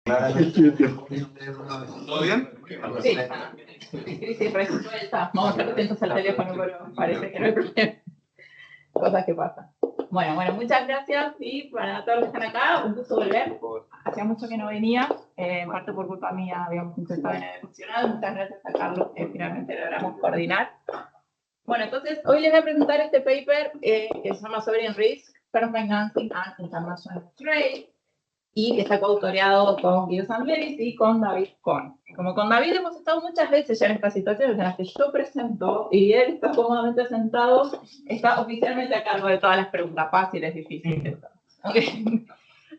¿Todo bien? Sí. Crisis resuelta. Vamos a estar atentos al teléfono, pero parece que no hay problema. Cosas que pasan. Bueno, muchas gracias y para todos los que están acá, un gusto volver. Hacía mucho que no venía, en parte por culpa mía, habíamos intentado en el funcional. Muchas gracias a Carlos, que finalmente logramos coordinar. Bueno, entonces hoy les voy a presentar este paper que se llama Sovereign Risk, Fair Financing and International Trade, y que está coautoreado con Guido Sanderis y con David Cohn. Como con David hemos estado muchas veces ya en estas situaciones en las que yo presento y él está cómodamente sentado, está oficialmente a cargo de todas las preguntas fáciles, difíciles. ¿Okay?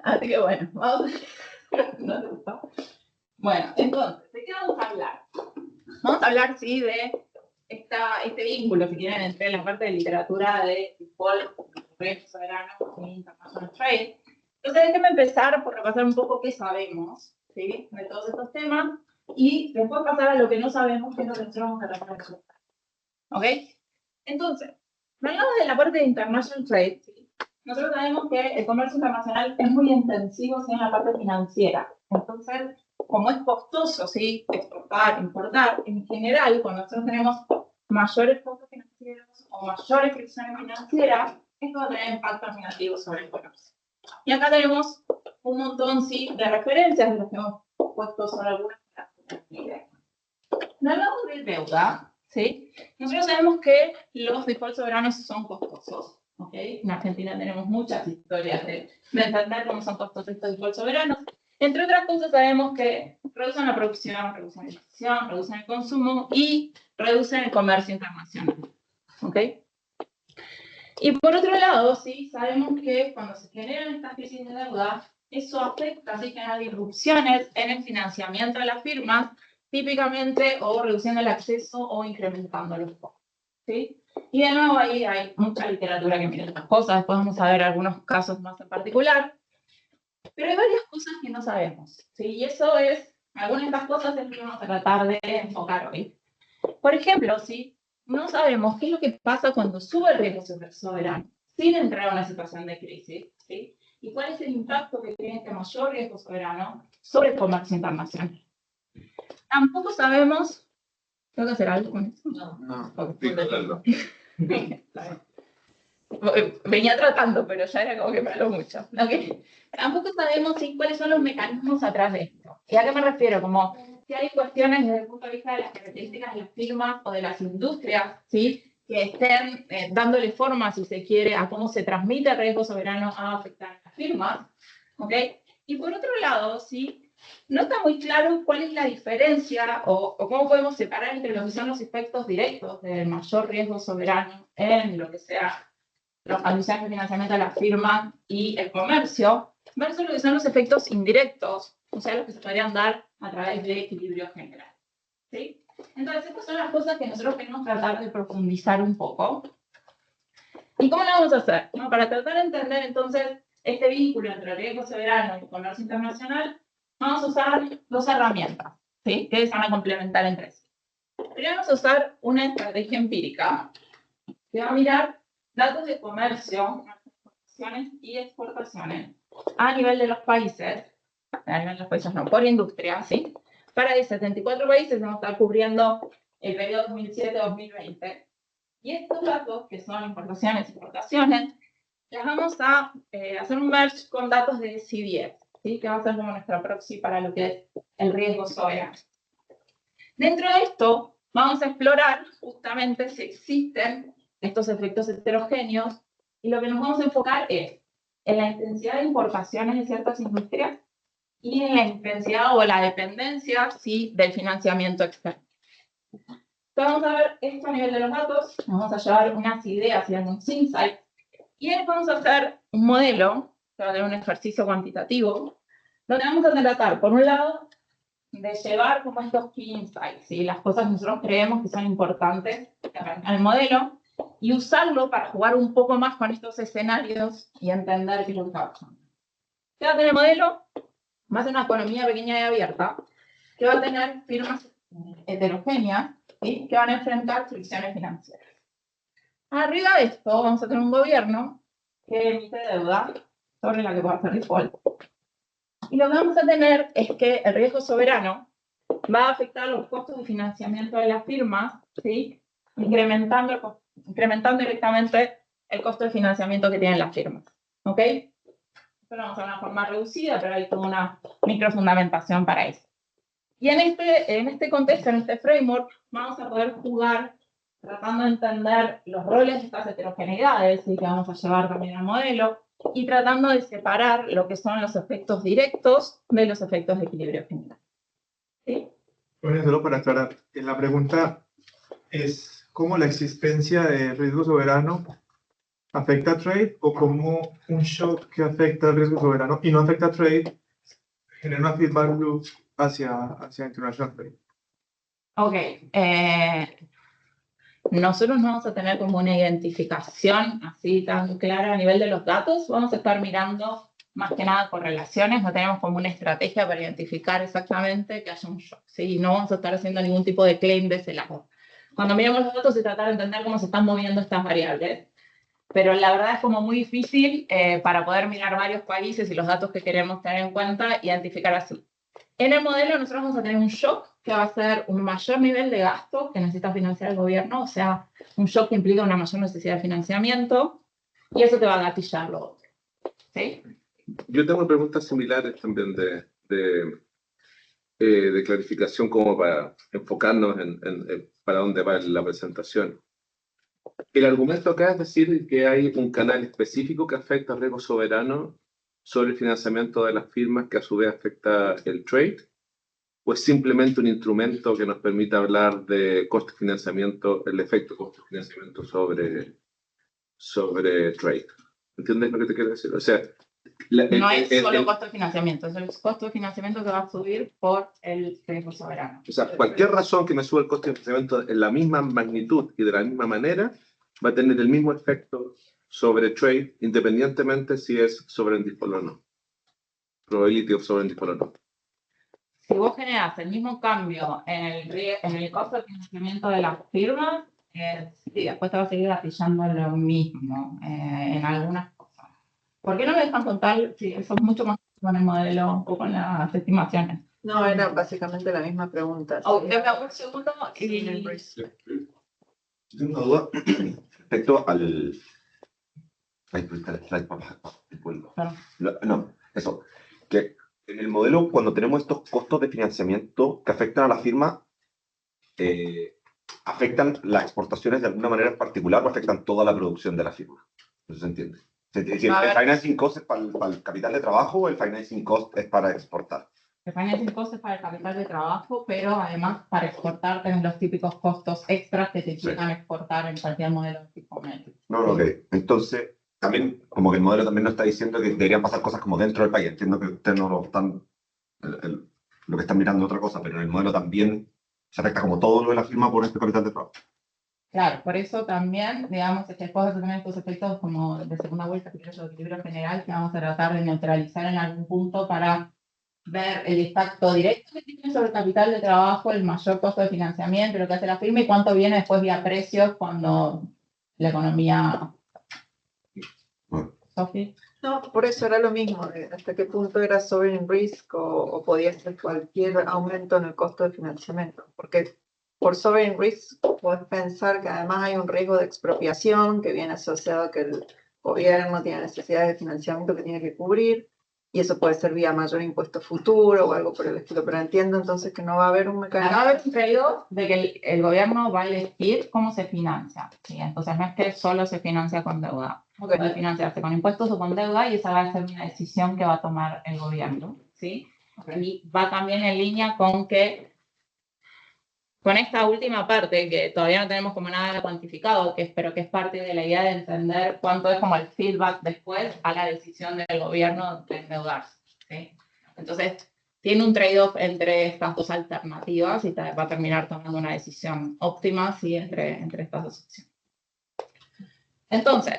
Así que bueno, vamos a... Bueno, entonces, ¿de qué vamos a hablar? Vamos a hablar, sí, de este vínculo, si quieren, entre la parte de literatura de default, riesgo soberano e international trade. Entonces, déjenme empezar por repasar un poco qué sabemos, ¿sí?, de todos estos temas, y después pasar a lo que no sabemos, que es lo que nosotros vamos a tratar de resolver. ¿Ok? Entonces, hablando de la parte de international trade, ¿sí?, nosotros sabemos que el comercio internacional es muy intensivo, ¿sí?, en la parte financiera. Entonces, como es costoso, ¿sí?, exportar, importar, en general, cuando nosotros tenemos mayores costos financieros o mayores fricciones financieras, esto va a tener impactos negativos sobre el comercio. Y acá tenemos un montón, sí, de referencias de las que hemos puesto sobre algunas para tener una idea. No hablamos de deuda, ¿sí? Nosotros sabemos que los defaults soberanos son costosos, ¿ok? En Argentina tenemos muchas historias de entender cómo son costosos estos defaults soberanos. Entre otras cosas sabemos que reducen la producción, reducen la inversión, reducen el consumo y reducen el comercio internacional, ¿ok? Y por otro lado, sí, sabemos que cuando se generan estas crisis de deuda, eso afecta, sí, genera disrupciones en el financiamiento de las firmas, típicamente o reduciendo el acceso o incrementando los costos, ¿sí? Y de nuevo ahí hay mucha literatura que mira estas cosas, después vamos a ver algunos casos más en particular, pero hay varias cosas que no sabemos, ¿sí? Y eso es, algunas de estas cosas es lo que vamos a tratar de enfocar hoy. Por ejemplo, ¿sí?, no sabemos qué es lo que pasa cuando sube el riesgo soberano sin entrar a una situación de crisis, ¿sí?, y cuál es el impacto que tiene este mayor riesgo soberano sobre el comercio internacional. Tampoco sabemos... ¿Tengo que hacer algo con eso? No, venía tratando, pero ya era como que me habló mucho. ¿Okay? Tampoco sabemos, ¿sí?, cuáles son los mecanismos atrás de esto. ¿Y a qué me refiero? Como si hay cuestiones desde el punto de vista de las características de las firmas o de las industrias, ¿sí?, que estén dándole forma, si se quiere, a cómo se transmite el riesgo soberano a afectar a las firmas. ¿Okay? Y por otro lado, ¿sí?, no está muy claro cuál es la diferencia o cómo podemos separar entre lo que son los efectos directos del mayor riesgo soberano en lo que sea los condiciones de financiamiento de la firma y el comercio, versus lo que son los efectos indirectos, o sea, los que se podrían dar a través de equilibrio general, ¿sí? Entonces, estas son las cosas que nosotros queremos tratar de profundizar un poco. ¿Y cómo lo vamos a hacer? Bueno, para tratar de entender, entonces, este vínculo entre el riesgo soberano y el comercio internacional, vamos a usar dos herramientas, ¿sí?, que se van a complementar entre sí. Primero vamos a usar una estrategia empírica, que va a mirar datos de comercio, importaciones y exportaciones a nivel de los países, no, por industria, ¿sí? Para 74 países vamos a estar cubriendo el periodo 2007-2020. Y estos datos, que son importaciones y exportaciones, las vamos a hacer un merge con datos de CDS, ¿sí?, que va a ser como nuestra proxy para lo que es el riesgo soberano. Dentro de esto, vamos a explorar justamente si existen estos efectos heterogéneos, y lo que nos vamos a enfocar es en la intensidad de importaciones de ciertas industrias y en la intensidad o la dependencia, sí, del financiamiento externo. Entonces vamos a ver esto a nivel de los datos, nos vamos a llevar unas ideas y algunos insights, y después vamos a hacer un modelo, que va a tener un ejercicio cuantitativo, donde vamos a tratar, por un lado, de llevar como estos key insights, ¿sí?, las cosas que nosotros creemos que son importantes al modelo, y usarlo para jugar un poco más con estos escenarios y entender qué es lo que está pasando. ¿Qué va a tener el modelo? Va a ser una economía pequeña y abierta, que va a tener firmas heterogéneas, ¿sí?, que van a enfrentar fricciones financieras. Arriba de esto vamos a tener un gobierno que emite deuda sobre la que puede hacer default. Y lo que vamos a tener es que el riesgo soberano va a afectar los costos de financiamiento de las firmas, ¿sí? Incrementando directamente el costo de financiamiento que tienen las firmas. ¿Ok? Esto lo vamos a ver de una forma reducida, pero hay toda una microfundamentación para eso. Y en este contexto, en este framework, vamos a poder jugar tratando de entender los roles de estas heterogeneidades, ¿sí? Que vamos a llevar también al modelo, y tratando de separar lo que son los efectos directos de los efectos de equilibrio general. ¿Sí? Bueno, solo para aclarar, la pregunta es ¿cómo la existencia de riesgo soberano afecta a trade o cómo un shock que afecta al riesgo soberano y no afecta a trade genera una feedback loop hacia international trade? Ok. Nosotros no vamos a tener como una identificación así tan clara a nivel de los datos. Vamos a estar mirando más que nada correlaciones. No tenemos como una estrategia para identificar exactamente que haya un shock, ¿sí? No vamos a estar haciendo ningún tipo de claim de ese lado. Cuando miramos los datos se trata de entender cómo se están moviendo estas variables. Pero la verdad es como muy difícil para poder mirar varios países y los datos que queremos tener en cuenta, identificar así. En el modelo nosotros vamos a tener un shock que va a ser un mayor nivel de gasto que necesita financiar el gobierno, o sea, un shock que implica una mayor necesidad de financiamiento, y eso te va a gatillar lo otro. ¿Sí? Yo tengo preguntas similares también de clarificación como para enfocarnos en para dónde va la presentación. El argumento acá es decir que hay un canal específico que afecta al riesgo soberano sobre el financiamiento de las firmas que a su vez afecta el trade, o es simplemente un instrumento que nos permite hablar de costo de financiamiento, el efecto costo de financiamiento sobre trade. ¿Entiendes lo que te quiero decir? O sea, No es solo costo de financiamiento, es el costo de financiamiento que va a subir por el riesgo soberano. O sea, cualquier razón que me suba el costo de financiamiento en la misma magnitud y de la misma manera va a tener el mismo efecto sobre trade, independientemente si es sovereign default o no. Probability of sovereign default o no. Si vos generas el mismo cambio en el costo de financiamiento de las firmas, sí, después te va a seguir gatillando lo mismo en algunas cosas. ¿Por qué no me dejan contar si eso es mucho más con el modelo o con las estimaciones? No, era básicamente la misma pregunta. Dame un segundo y... Tengo una duda respecto al... Ay, pues está el slide para abajo, vuelvo. Claro. No, eso. Que en el modelo, cuando tenemos estos costos de financiamiento que afectan a la firma, ¿afectan las exportaciones de alguna manera en particular o afectan toda la producción de la firma? No se entiende. Es decir, ¿el financing cost es para el capital de trabajo o el financing cost es para exportar? El financing cost es para el capital de trabajo, pero además para exportar tenés los típicos costos extras que te implican exportar en cualquier modelo tipo médico. No, ok. Entonces, también, como que el modelo también nos está diciendo que deberían pasar cosas como dentro del país. Entiendo que ustedes no lo están, lo que están mirando es otra cosa, pero en el modelo también se afecta como todo lo de la firma por este capital de trabajo. Claro, por eso también, digamos, después de tener estos efectos como de segunda vuelta, que es el equilibrio general, que vamos a tratar de neutralizar en algún punto para ver el impacto directo que tiene sobre el capital de trabajo, el mayor costo de financiamiento, lo que hace la firma y cuánto viene después vía precios cuando la economía... Bueno. ¿Sofi? No, por eso era lo mismo, hasta qué punto era sovereign risk o podía ser cualquier aumento en el costo de financiamiento. Porque por sovereign risk puedes pensar que además hay un riesgo de expropiación que viene asociado a que el gobierno tiene necesidades de financiamiento que tiene que cubrir, y eso puede ser vía mayor impuesto futuro o algo por el estilo. Pero entiendo entonces que no va a haber un mecanismo. Va a haber un trade-off de que el gobierno va a elegir cómo se financia. ¿Sí? Entonces no es que solo se financia con deuda. Okay. Puede financiarse con impuestos o con deuda y esa va a ser una decisión que va a tomar el gobierno. ¿Sí? Y va también en línea con que con esta última parte, que todavía no tenemos como nada cuantificado, pero que es parte de la idea de entender cuánto es como el feedback después a la decisión del gobierno de endeudarse. ¿Sí? Entonces, tiene un trade-off entre estas dos alternativas y va a terminar tomando una decisión óptima ¿sí? entre estas dos opciones. Entonces,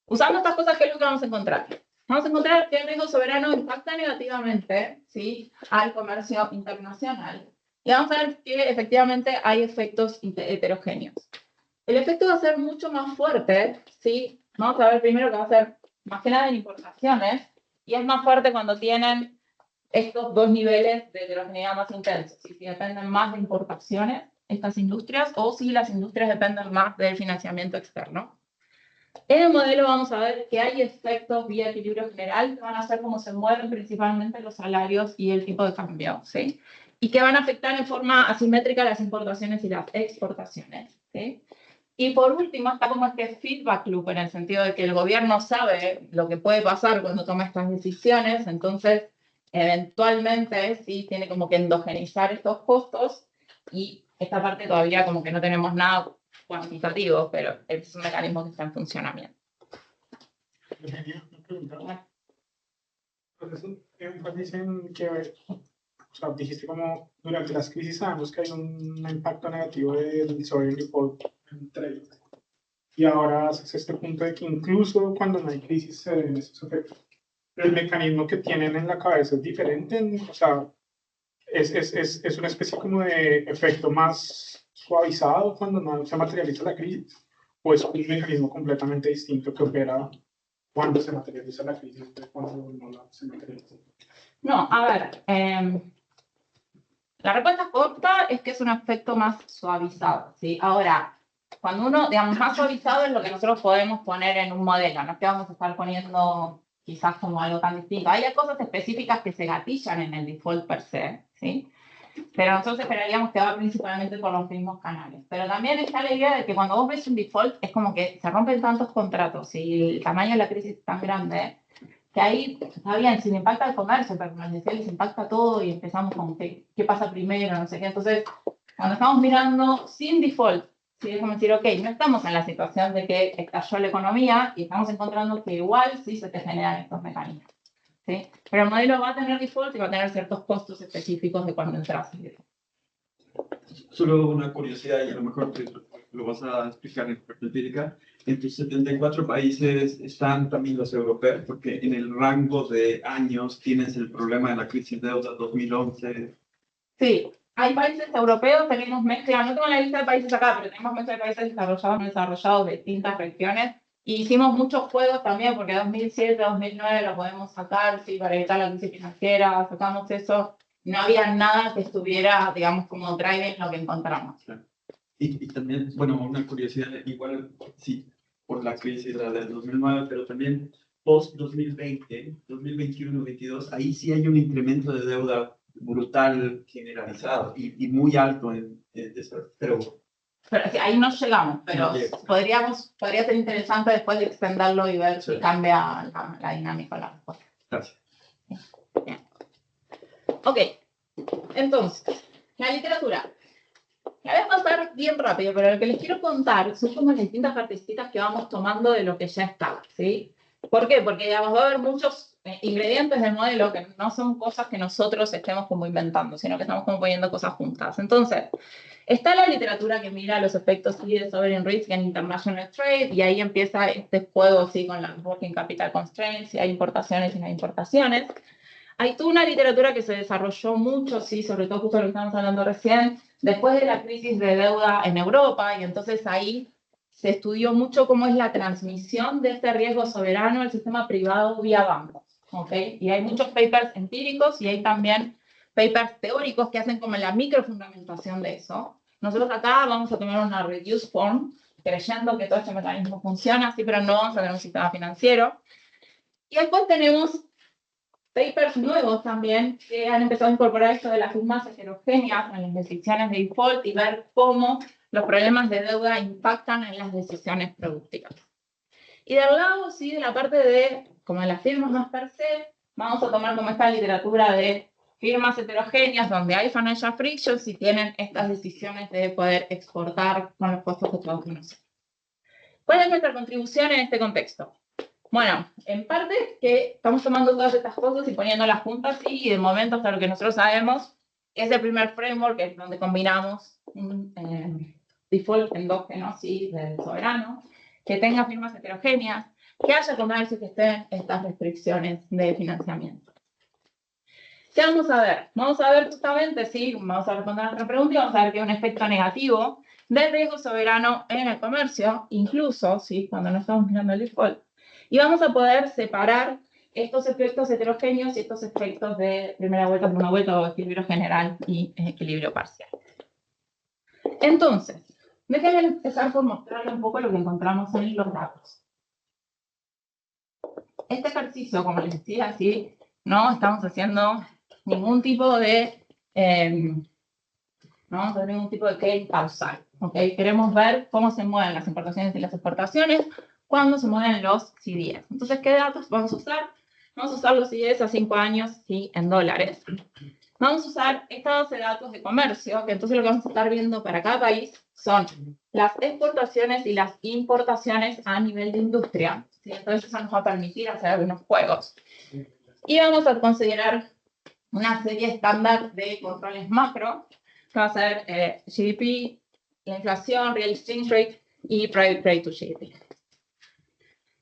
usando estas cosas, ¿qué es lo que vamos a encontrar? Vamos a encontrar que el riesgo soberano impacta negativamente ¿sí? al comercio internacional. Y vamos a ver que efectivamente hay efectos heterogéneos. El efecto va a ser mucho más fuerte, ¿sí? Vamos a ver primero que va a ser más que nada en importaciones, y es más fuerte cuando tienen estos dos niveles de heterogeneidad más intensos, si dependen más de importaciones estas industrias o si las industrias dependen más del financiamiento externo. En el modelo vamos a ver que hay efectos vía equilibrio general que van a ser cómo se mueven principalmente los salarios y el tipo de cambio, ¿sí? Y que van a afectar en forma asimétrica las importaciones y las exportaciones, ¿sí? Y por último está como este feedback loop en el sentido de que el gobierno sabe lo que puede pasar cuando toma estas decisiones, entonces eventualmente sí tiene como que endogenizar estos costos y esta parte todavía como que no tenemos nada cuantitativo, pero es un mecanismo que está en funcionamiento. Eugenia, una pregunta. Profesor, énfasis en que, o sea, dijiste como durante las crisis sabemos que hay un impacto negativo del sovereign default en trade. Y ahora haces este punto de que incluso cuando no hay crisis se ven esos efectos. Pero el mecanismo que tienen en la cabeza es diferente, o sea, es una especie como de efecto más suavizado cuando no se materializa la crisis, o es un mecanismo completamente distinto que opera cuando se materializa la crisis de cuando no se materializa. No, a ver, la respuesta corta es que es un efecto más suavizado, ¿sí? Ahora, cuando uno, digamos, más suavizado es lo que nosotros podemos poner en un modelo, no es que vamos a estar poniendo quizás como algo tan distinto. Hay cosas específicas que se gatillan en el default per se, ¿sí? Pero nosotros esperaríamos que va principalmente por los mismos canales. Pero también está la idea de que cuando vos ves un default es como que se rompen tantos contratos y el tamaño de la crisis es tan grande que ahí está bien, si le impacta el comercio, pero como les decía, les impacta todo y empezamos con qué pasa primero, no sé qué. Entonces, cuando estamos mirando sin default, ¿sí? Es como decir, ok, no estamos en la situación de que estalló la economía y estamos encontrando que igual sí se te generan estos mecanismos, ¿sí? Pero el modelo va a tener default y va a tener ciertos costos específicos de cuando entras. Solo una curiosidad, y a lo mejor lo vas a explicar en parte empírica. En tus 74 países están también los europeos, porque en el rango de años tienes el problema de la crisis de deuda 2011. Sí, hay países europeos, tenemos mezcla, no tengo la lista de países acá, pero tenemos mezcla de países desarrollados, no desarrollados de distintas regiones. Y hicimos muchos juegos también, porque 2007, 2009 lo podemos sacar, sí, para evitar la crisis financiera, sacamos eso. No había nada que estuviera, digamos, como driving lo que encontramos. Y también, bueno, una curiosidad, igual, sí, por la crisis del 2009, pero también post-2020, 2021, 2022, ahí sí hay un incremento de deuda brutal generalizado y muy alto pero sí, ahí no llegamos, pero podría ser interesante después de extenderlo y ver si cambia la dinámica de la respuesta. Gracias. Bien. Ok, entonces, la literatura. La voy a pasar bien rápido, pero lo que les quiero contar son como las distintas partecitas que vamos tomando de lo que ya está, ¿sí? ¿Por qué? Porque digamos, va a haber muchos ingredientes del modelo que no son cosas que nosotros estemos como inventando, sino que estamos como poniendo cosas juntas. Entonces, está la literatura que mira los efectos de sovereign risk en international trade, y ahí empieza este juego ¿sí? Con las working capital constraints, si hay importaciones y no hay importaciones. Hay toda una literatura que se desarrolló mucho, sí, sobre todo justo lo que estamos hablando recién, después de la crisis de deuda en Europa, y entonces ahí se estudió mucho cómo es la transmisión de este riesgo soberano al sistema privado vía bancos, ¿ok? Y hay muchos papers empíricos y hay también papers teóricos que hacen como la microfundamentación de eso. Nosotros acá vamos a tomar una reduced form, creyendo que todo este mecanismo funciona, sí, pero no vamos a tener un sistema financiero. Y después tenemos papers nuevos también que han empezado a incorporar esto de las firmas heterogéneas en las decisiones de default y ver cómo los problemas de deuda impactan en las decisiones productivas. Y del lado, sí, de la parte de, como de las firmas más per se, vamos a tomar como esta literatura de firmas heterogéneas donde hay financial frictions y tienen estas decisiones de poder exportar con los costos que todos conocemos. ¿Cuál es nuestra contribución en este contexto? Bueno, en parte que estamos tomando todas estas cosas y poniéndolas juntas y de momento hasta lo que nosotros sabemos es el primer framework es donde combinamos un default endógeno ¿sí? Del soberano, que tenga firmas heterogéneas, que haya comercio que estén estas restricciones de financiamiento. ¿Qué vamos a ver? Vamos a ver justamente, sí, vamos a responder a nuestra pregunta y vamos a ver que hay un efecto negativo del riesgo soberano en el comercio, incluso ¿sí? Cuando no estamos mirando el default. Y vamos a poder separar estos efectos heterogéneos y estos efectos de primera vuelta, segunda vuelta o equilibrio general y equilibrio parcial. Entonces, déjenme empezar por mostrarles un poco lo que encontramos en los datos. Este ejercicio, como les decía, aquí no estamos haciendo ningún tipo de no vamos a ver ningún tipo de claim causal. ¿Okay? Queremos ver cómo se mueven las importaciones y las exportaciones cuando se mueven los CDS. Entonces, ¿qué datos vamos a usar? Vamos a usar los CDS a 5 años y en dólares. Vamos a usar esta base de datos de comercio, que entonces lo que vamos a estar viendo para cada país son las exportaciones y las importaciones a nivel de industria. ¿Sí? Entonces, eso nos va a permitir hacer algunos juegos. Y vamos a considerar una serie estándar de controles macro, que va a ser GDP, la inflación, real exchange rate y private rate to GDP.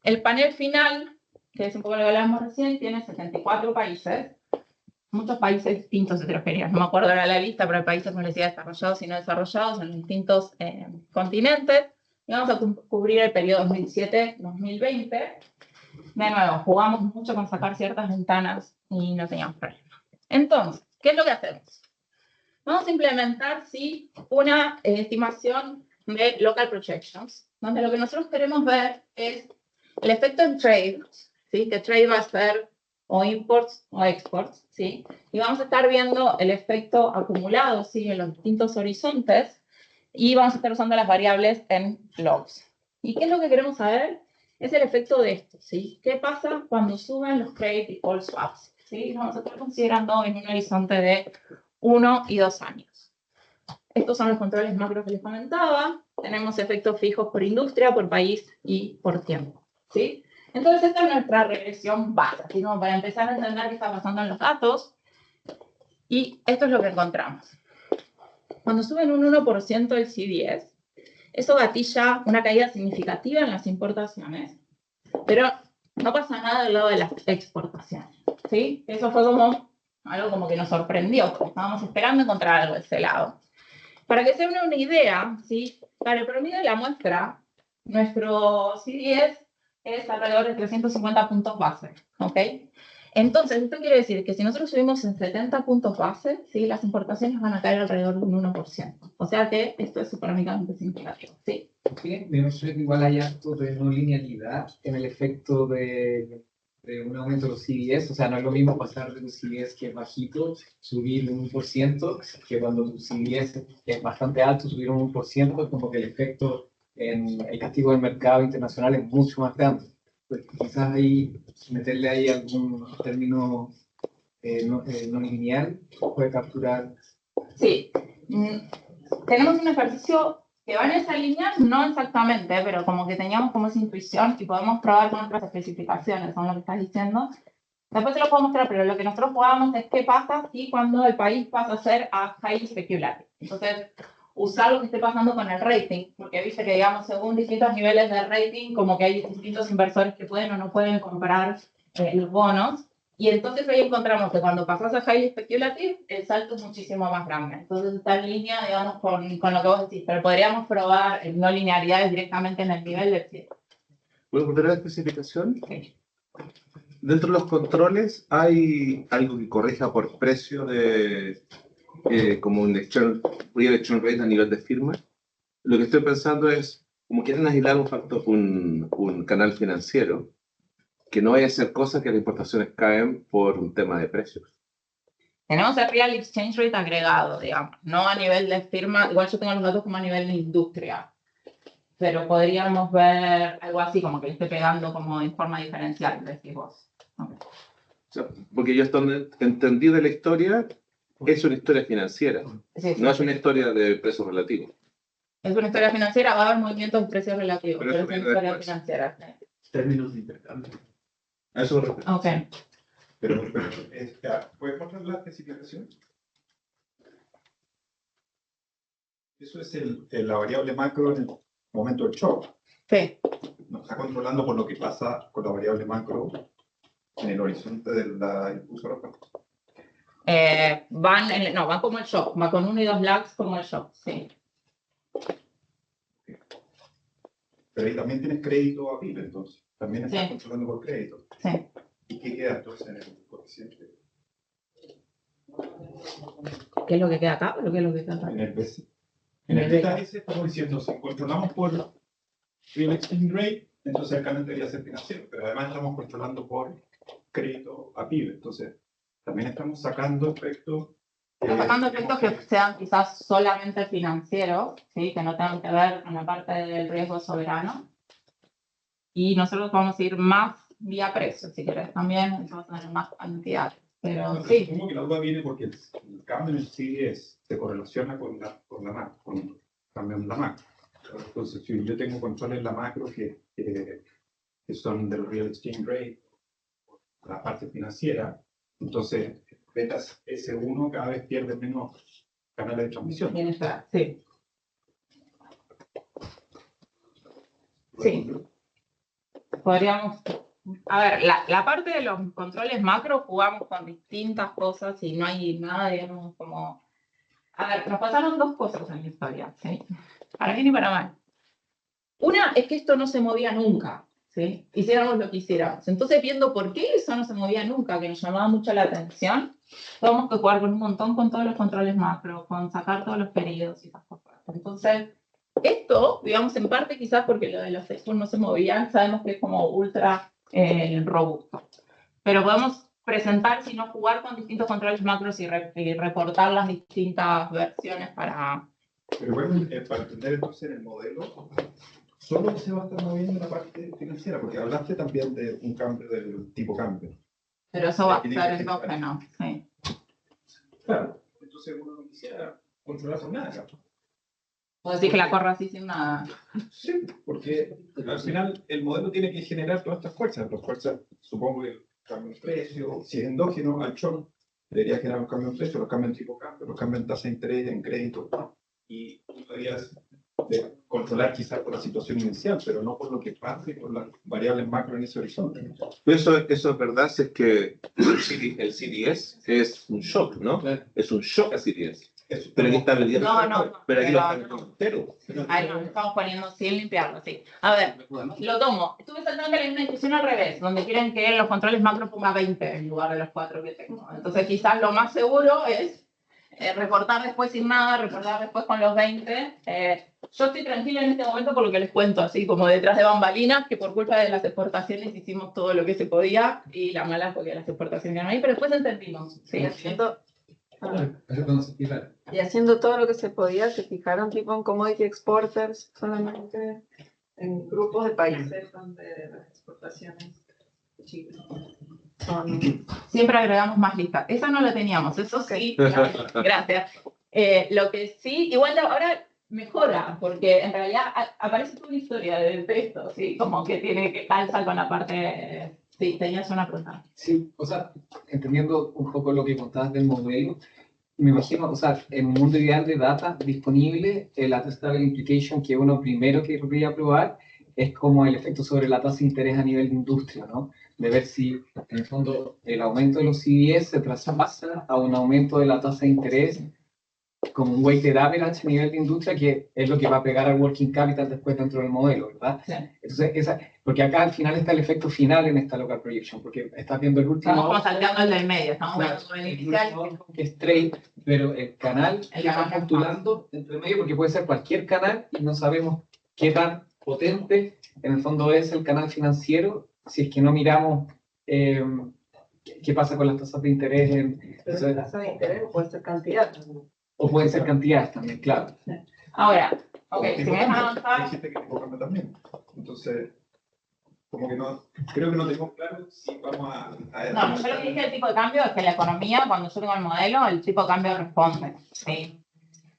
El panel final, que es un poco lo que hablábamos recién, tiene 74 países, muchos países distintos heterogéneos. No me acuerdo ahora la lista, pero hay países, como les decía, desarrollados y no desarrollados en distintos continentes. Y vamos a cubrir el periodo 2007-2020. De nuevo, jugamos mucho con sacar ciertas ventanas y no teníamos problema. Entonces, ¿qué es lo que hacemos? Vamos a implementar, sí, una estimación de local projections, donde lo que nosotros queremos ver es el efecto en trade, ¿sí? Que trade va a ser o imports o exports, ¿sí? Y vamos a estar viendo el efecto acumulado, ¿sí? En los distintos horizontes, y vamos a estar usando las variables en logs. ¿Y qué es lo que queremos saber? Es el efecto de esto, ¿sí? ¿Qué pasa cuando suben los credit y call swaps? ¿Sí? Vamos a estar considerando en un horizonte de 1 y 2 años. Estos son los controles macro que les comentaba. Tenemos efectos fijos por industria, por país y por tiempo, ¿sí? Entonces, esta es nuestra regresión base, así como para empezar a entender qué está pasando en los datos. Y esto es lo que encontramos. Cuando suben un 1% el CDS, eso gatilla una caída significativa en las importaciones, pero no pasa nada del lado de las exportaciones, ¿sí? Eso fue como algo como que nos sorprendió, estábamos esperando encontrar algo de ese lado. Para que se den una idea, ¿sí? Para el promedio de la muestra, nuestro CDS es alrededor de 350 puntos base, ¿ok? Entonces, esto quiere decir que si nosotros subimos en 70 puntos base, ¿sí? Las importaciones van a caer alrededor de un 1%. O sea que esto es económicamente significativo, ¿sí? Sí, me imagino que igual hay actos de no linealidad en el efecto de un aumento de los CDS, o sea, no es lo mismo pasar de un CDS que es bajito, subir un 1%, que cuando tu CDS es bastante alto, subir un 1%, como que el efecto en el castigo del mercado internacional es mucho más grande. Pues quizás ahí, meterle ahí algún término no lineal, puede capturar. Sí. Tenemos un ejercicio que va en esa línea, no exactamente, pero como que teníamos como esa intuición y podemos probar con otras especificaciones, son lo que estás diciendo. Después te lo puedo mostrar, pero lo que nosotros jugamos es qué pasa si cuando el país pasa a ser a highly speculative. Entonces, usar lo que esté pasando con el rating, porque viste que, digamos, según distintos niveles de rating, como que hay distintos inversores que pueden o no pueden comprar los bonos. Y entonces ahí encontramos que cuando pasas a highly speculative, el salto es muchísimo más grande. Entonces está en línea, digamos, con lo que vos decís, pero podríamos probar no linearidades directamente en el nivel del cielo. ¿Puedo volver a la especificación? Sí. Dentro de los controles hay algo que corrija por precio de como un real exchange rate a nivel de firma. Lo que estoy pensando es, como quieren aislar un canal financiero, que no vaya a ser cosa que las importaciones caen por un tema de precios. Tenemos el real exchange rate agregado, digamos, no a nivel de firma, igual yo tengo los datos como a nivel de industria, pero podríamos ver algo así, como que le esté pegando como en forma diferencial, decís vos. Okay. O sea, porque yo entendí de la historia, es una historia financiera, Sí, sí, no es una historia de precios relativos. Es una historia financiera, va a haber movimientos de precios relativos, Pero pero eso es una viene historia después. financiera. Sí. Términos de intercambio. A eso me refiero. Ok. Pero ¿puedes mostrar la especificación? Eso es la variable macro en el momento del shock. Sí. Nos está controlando por lo que pasa con la variable macro en el horizonte del impulso rojo. Van como el shock, va con 1 y 2 lags como el shock, sí. Pero ahí también tienes crédito a PIB, entonces. También estás Sí. controlando por crédito. Sí. ¿Y qué queda entonces en el coeficiente? ¿Qué es lo que queda acá o qué es lo que queda acá? En el BC. En el beta S estamos diciendo, si controlamos por real exchange rate, entonces el canal debería ser financiero, pero además estamos controlando por crédito a PIB, entonces también estamos sacando efectos. Estamos sacando efectos que sean quizás solamente financieros, ¿sí? Que no tengan que ver con la parte del riesgo soberano. Y nosotros vamos a ir más vía precio, si querés también, vamos a tener más cantidad. Pero No, sí, supongo que la duda viene porque el cambio en el CDS se correlaciona con la macro, con el cambio en la macro. Entonces, si yo tengo control en la macro que son del real exchange rate, la parte financiera, entonces betas S1 cada vez pierde menos canales de transmisión. tienes que ver, sí. Sí. Podríamos. A ver, la parte de los controles macro jugamos con distintas cosas y no hay nada, digamos, como. A ver, nos pasaron dos cosas en la historia, ¿sí? Para bien y para mal. Una es que esto no se movía nunca, ¿sí? Hiciéramos lo que hiciéramos. Entonces, viendo por qué eso no se movía nunca, que nos llamaba mucho la atención, tuvimos que jugar con un montón con todos los controles macro, con sacar todos los periodos y esas cosas. Entonces, esto, digamos, en parte quizás porque lo de los textos no se movían, sabemos que es como ultra robusto. Pero podemos presentar, si no jugar con distintos controles macros y reportar las distintas versiones para... Pero bueno, para entender entonces el modelo, solo se va a estar moviendo la parte financiera, porque hablaste también de un cambio del tipo cambio. Pero eso va a ser endógeno, sí. Claro, entonces uno no quisiera controlar por nada. Puedo decir que la corro así sin nada. Sí, porque al final el modelo tiene que generar todas estas fuerzas. Las fuerzas, supongo que el cambio de precio, si es endógeno, al shock, debería generar un cambio de precio, los cambios en tipo cambio, los cambios en tasa de interés, en crédito. Y tú deberías de controlar quizás por la situación inicial, pero no por lo que pase con las variables macro en ese horizonte. Eso es verdad, si es que el CDS es un shock, ¿no? Es un shock a CDS. Pero aquí está vendiendo. No, pero aquí pero lo está vendiendo entero. Ahí lo estamos poniendo sin limpiarlo, sí. A ver, lo tomo. Estuve saltando en una discusión al revés, donde quieren que los controles macro ponga 20 en lugar de los 4 que tengo. Entonces quizás lo más seguro es reportar después sin nada, reportar después con los 20. Yo estoy tranquila en este momento por lo que les cuento, así como detrás de bambalinas, que por culpa de las exportaciones hicimos todo lo que se podía, y la mala porque las exportaciones quedaron ahí, pero después entendimos. Sí, Y haciendo todo lo que se podía, se fijaron tipo en commodity exporters, solamente en grupos de países donde las exportaciones chicas son... Siempre agregamos más listas. Eso no lo teníamos, eso sí. Gracias. Lo que sí, igual ahora mejora, porque en realidad aparece toda una historia de esto, ¿sí? Como que tiene que calzar con la parte... Sí, tenías una pregunta. Sí, o sea, entendiendo un poco lo que contabas del modelo, me imagino, o sea, en un mundo ideal de data disponible, la testable implication que uno primero querría probar es como el efecto sobre la tasa de interés a nivel de industria, ¿no? De ver si, en el fondo, el aumento de los CDS se traspasa a un aumento de la tasa de interés como un weighted average a nivel de industria, que es lo que va a pegar al working capital después dentro del modelo, ¿verdad? Sí. Entonces, porque acá al final está el efecto final en esta local projection, porque estás viendo el último... Estamos como salteando el del medio, estamos Claro, viendo el inicial. que es trade, pero el canal El que está canal postulando entre medio, porque puede ser cualquier canal y no sabemos qué tan potente en el fondo es el canal financiero, si es que no miramos qué pasa con las tasas de interés. Pero la tasa de interés puede ser cantidad. O pueden ser cantidades también, claro. Ahora, ok, si Tipo me cambio, dejan hay avanzar. gente que tipo cambio también. Entonces, como que no, creo que no tenemos claro si vamos a No, yo lo que dije del tipo de cambio es que la economía, cuando yo tengo el modelo, el tipo de cambio responde, ¿sí?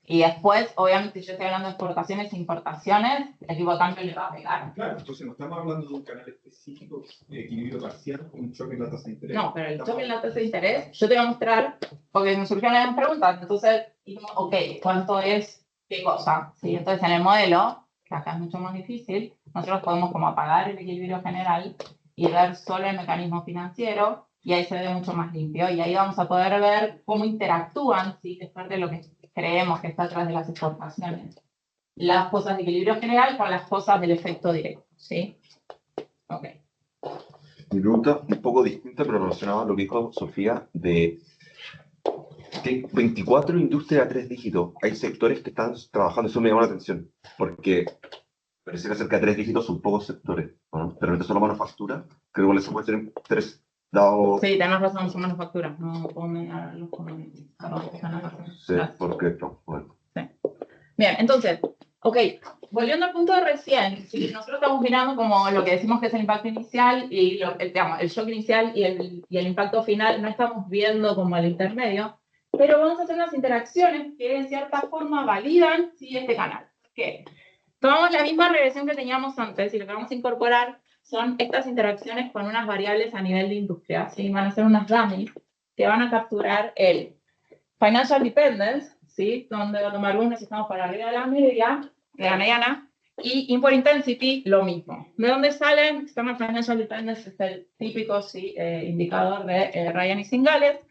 Y después, obviamente, si yo estoy hablando de exportaciones e importaciones, el tipo de cambio le va a pegar. Claro, entonces no estamos hablando de un canal específico de equilibrio parcial, un choque en la tasa de interés. No, pero el choque en la tasa de interés, yo te voy a mostrar, porque me surgieron las preguntas, entonces, dijimos, ok, ¿cuánto es qué cosa? ¿Sí? Entonces, en el modelo, que acá es mucho más difícil, nosotros podemos como apagar el equilibrio general y ver solo el mecanismo financiero, y ahí se ve mucho más limpio, y ahí vamos a poder ver cómo interactúan, ¿sí? Que es parte de lo que creemos que está atrás de las exportaciones. Las cosas de equilibrio general con las cosas del efecto directo, ¿sí? Ok. Mi pregunta un poco distinta, pero relacionada a lo que dijo Sofía, de que 24 industrias a 3 dígitos. Hay sectores que están trabajando, eso me llama la atención, porque pareciera ser que a 3 dígitos son pocos sectores, ¿no? De repente solo manufactura, que igual eso puede tener 3 dados. Sí, tenés razón, son manufacturas, no comen a los comen. Sí, porque no, bueno. Sí. Bien, entonces, ok, volviendo al punto de recién, si nosotros estamos mirando como lo que decimos que es el impacto inicial y digamos, el shock inicial y el impacto final, no estamos viendo como el intermedio, pero vamos a hacer unas interacciones que en cierta forma validan sí, este canal. ¿Qué? Tomamos la misma regresión que teníamos antes y lo que vamos a incorporar son estas interacciones con unas variables a nivel de industria. ¿Sí? Van a ser unas dummies que van a capturar el financial dependence, ¿sí? Donde va a tomar uno si estamos para arriba de la mediana, y import intensity, lo mismo. ¿De dónde salen? External financial dependence es el típico ¿sí? Indicador de Ryan y Singales.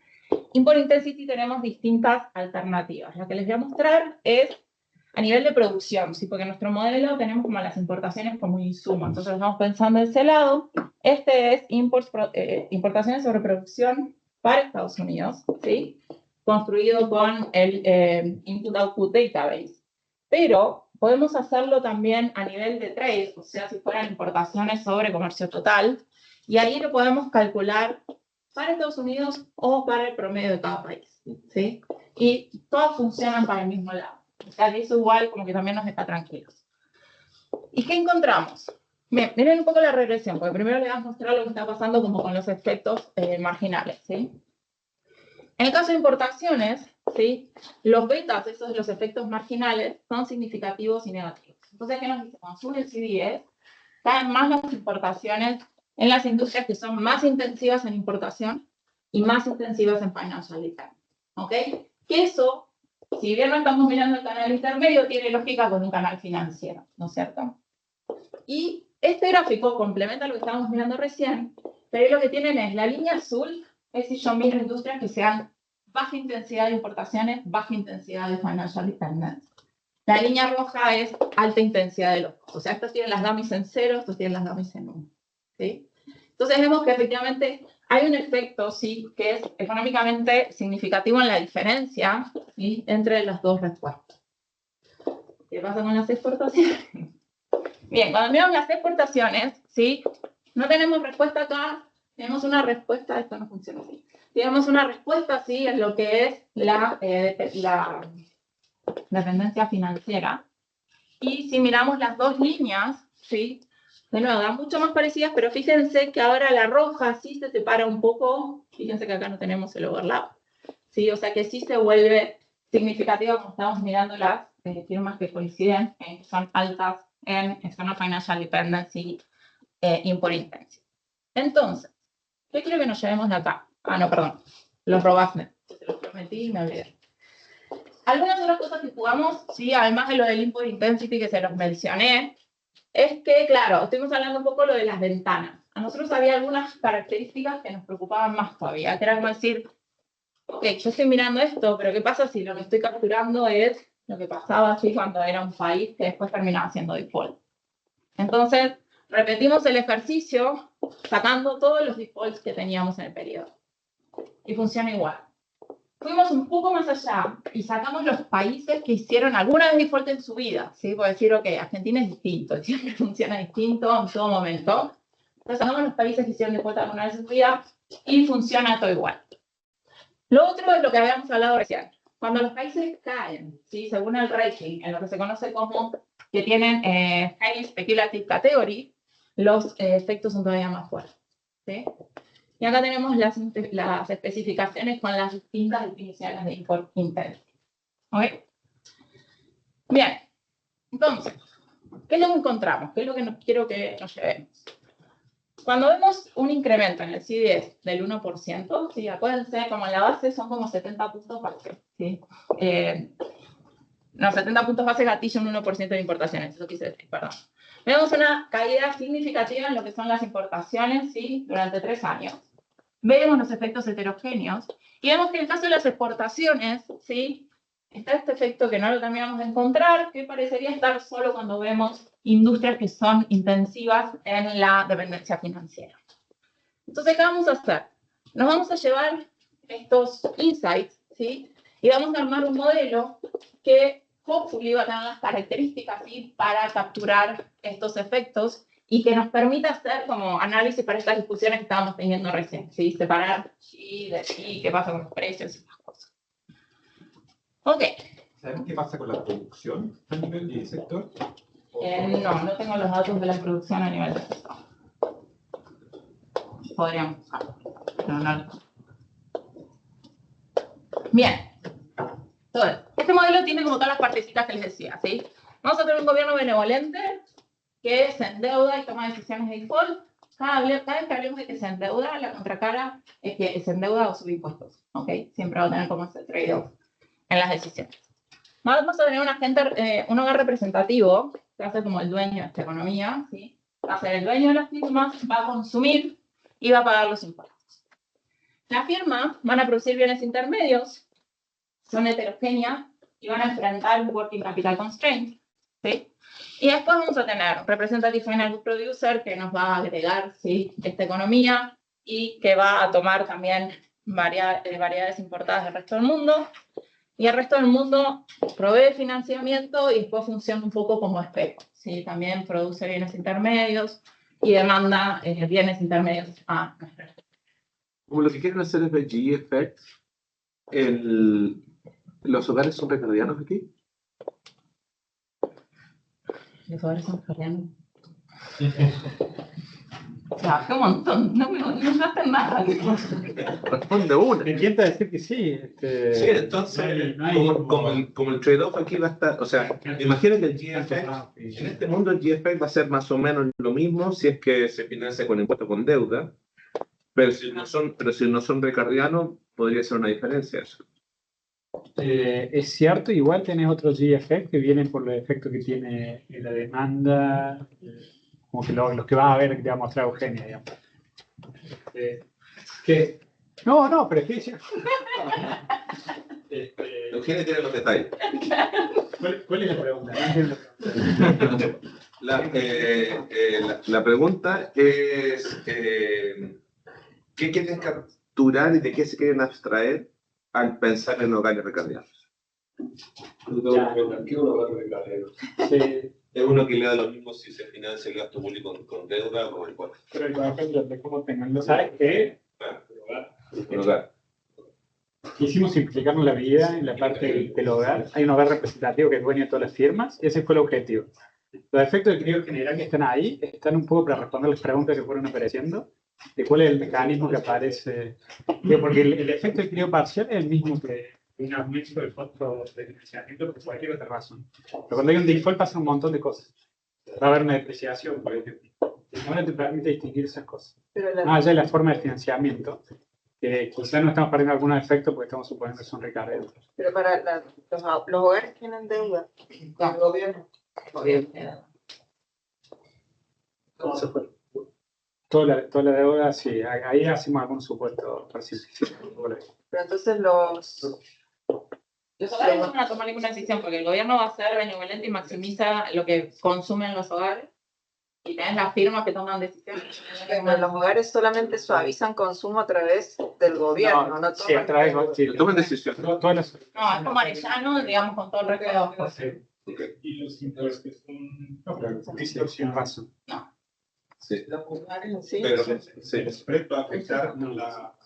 Import intensity tenemos distintas alternativas. Lo que les voy a mostrar es a nivel de producción, ¿sí? Porque en nuestro modelo tenemos como las importaciones como un insumo. Entonces estamos pensando de ese lado. Este es importaciones sobre producción para Estados Unidos, ¿sí? Construido con el Input-Output Database. Pero podemos hacerlo también a nivel de trade, o sea, si fueran importaciones sobre comercio total, y ahí lo podemos calcular para Estados Unidos o para el promedio de cada país, ¿sí? Y todas funcionan para el mismo lado. O sea, eso igual como que también nos deja tranquilos. ¿Y qué encontramos? Bien, miren un poco la regresión, porque primero les vamos a mostrar lo que está pasando como con los efectos marginales, ¿sí? En el caso de importaciones, ¿sí? Los betas, esos de los efectos marginales, son significativos y negativos. Entonces, ¿qué nos dice? Cuando sube el CDS, caen más las importaciones en las industrias que son más intensivas en importación y más intensivas en financial dependence. ¿Ok? Que eso, si bien no estamos mirando el canal intermedio, tiene lógica con un canal financiero, ¿no es cierto? Y este gráfico complementa lo que estábamos mirando recién, pero lo que tienen es la línea azul, es si yo miro industrias que sean baja intensidad de importaciones, baja intensidad de financial dependence. La línea roja es alta intensidad de los costos. O sea, estos tienen las dummies en 0, estos tienen las dummies en 1. ¿Sí? Entonces vemos que efectivamente hay un efecto, sí, que es económicamente significativo en la diferencia, ¿sí? Entre las dos respuestas. ¿Qué pasa con las exportaciones? Bien, cuando miramos las exportaciones, ¿sí? No tenemos respuesta acá, tenemos una respuesta, esto no funciona así. Tenemos una respuesta, sí, en lo que es la dependencia financiera. Y si miramos las dos líneas, ¿sí? De nuevo, dan mucho más parecidas, pero fíjense que ahora la roja sí se separa un poco. Fíjense que acá no tenemos el overlap. ¿Sí? O sea que sí se vuelve significativa como estamos mirando las firmas que coinciden, que son altas en External Financial Dependency y Import Intensity. Entonces, ¿qué quiero que nos llevemos de acá? Ah, no, perdón. Los robustness. Se los prometí y me olvidé. Algunas otras cosas que jugamos, sí, además de lo del Import Intensity que se los mencioné, es que, claro, estuvimos hablando un poco de lo de las ventanas. A nosotros había algunas características que nos preocupaban más todavía, que era como decir, ok, yo estoy mirando esto, pero ¿qué pasa si lo que estoy capturando es lo que pasaba así cuando era un país que después terminaba siendo default? Entonces, repetimos el ejercicio sacando todos los defaults que teníamos en el periodo. Y funciona igual. Fuimos un poco más allá y sacamos los países que hicieron alguna vez default en su vida, ¿sí? Por decir, ok, Argentina es distinto, siempre funciona distinto en todo momento. Entonces sacamos los países que hicieron default alguna vez en su vida y funciona todo igual. Lo otro es lo que habíamos hablado recién. Cuando los países caen, ¿sí? Según el rating, en lo que se conoce como que tienen Highly Speculative Category, los efectos son todavía más fuertes, ¿sí? Y acá tenemos las especificaciones con las distintas definiciones de Import Intensity. ¿Ok? Bien. Entonces, ¿qué es lo que encontramos? ¿Qué es lo que quiero que nos llevemos? Cuando vemos un incremento en el CDS del 1%, ¿sí? Acuérdense, como en la base son como 70 puntos base. ¿Sí? No, 70 puntos base gatilla un 1% de importaciones. Eso quise decir, perdón. Vemos una caída significativa en lo que son las importaciones, ¿sí? Durante 3 años. Vemos los efectos heterogéneos y vemos que en el caso de las exportaciones, ¿sí? Está este efecto que no lo terminamos de encontrar, que parecería estar solo cuando vemos industrias que son intensivas en la dependencia financiera. Entonces, ¿qué vamos a hacer? Nos vamos a llevar estos insights, ¿sí? Y vamos a armar un modelo que hopefully va a tener las características, ¿sí? Para capturar estos efectos y que nos permita hacer como análisis para estas discusiones que estábamos teniendo recién, ¿sí? Separar y decir qué pasa con los precios y esas cosas. Ok. ¿Sabemos qué pasa con la producción a nivel de sector? No tengo los datos de la producción a nivel de sector. Podríamos usarlo, pero no. Bien. Entonces, este modelo tiene como todas las partecitas que les decía, ¿sí? Vamos a tener un gobierno benevolente que se endeuda y toma decisiones de default. Cada vez que hablemos de que se endeuda, la contracara es que se endeuda o sube impuestos, ¿ok? Siempre va a tener como ese trade-off en las decisiones. Vamos a tener un hogar representativo, que va a ser como el dueño de esta economía, ¿sí? Va a ser el dueño de las firmas, va a consumir y va a pagar los impuestos. Las firmas van a producir bienes intermedios, son heterogéneas y van a enfrentar un working capital constraint, ¿sí? Y después vamos a tener un representative final good producer que nos va a agregar, ¿sí? Esta economía y que va a tomar también variedades importadas del resto del mundo. Y el resto del mundo provee financiamiento y después funciona un poco como espejo, ¿sí? También produce bienes intermedios y demanda bienes intermedios a nuestra. Como lo que quieren hacer es el GE Effect, ¿los hogares son ricardianos aquí? Los hogares son ricardianos. Ya, qué montón. No hacen nada. Responde una. Me tienta decir que sí. Sí, entonces, como el trade-off aquí va a estar, o sea, imagina que el GFX, en este mundo el GFX va a ser más o menos lo mismo si es que se financia con impuestos con deuda, pero si no son ricardianos, podría ser una diferencia eso. Es cierto, igual tenés otros G-Effect que vienen por los efectos que tiene la demanda, como que los que vas a ver que te va a mostrar Eugenia, digamos. Que, no, pero es que dice- Eugenia tiene los detalles. ¿Cuál es la pregunta? No entiendo la pregunta. La pregunta es, ¿qué quieren capturar y de qué se quieren abstraer al pensar en hogares ricardianos? ¿Qué uno va a recargar? Sí, Es uno que le da lo mismo si se financia el gasto público con deuda o igual. pero va a depender de cómo tengan los. ¿Sabes qué? Un hogar. Quisimos simplificarnos la vida en la parte del hogar. Hay un hogar representativo que es dueño de todas las firmas y ese fue el objetivo. Los efectos del crío general que están ahí están un poco para responder las preguntas que fueron apareciendo de cuál es el mecanismo que aparece. Digo, porque el efecto del crío parcial es el mismo que un aumento del costo de financiamiento por cualquier otra razón. Pero cuando hay un default pasa un montón de cosas. Va a haber una depreciación, por ejemplo. El modelo te permite distinguir esas cosas. Pero Más allá de la forma de financiamiento, que quizás no estamos perdiendo algunos efectos porque estamos suponiendo que son recargados. Pero para los hogares tienen deuda con el gobierno. Toda la deuda, sí, ahí hacemos algún supuesto para simplificar un poco la vida. Pero entonces los hogares no van a tomar ninguna decisión porque el gobierno va a ser benevolente y maximiza lo que consumen los hogares. Y tenés las firmas que toman decisiones. los hogares solamente suavizan consumo a través del gobierno, no Sí, a través de Tomen decisiones. todas las. No, es como Arellano, digamos, con todo el resto de los cosas. Y los impuestos son. No, pero sin razón. Sí. los hogares en sí. Pero Sí. esto va a afectar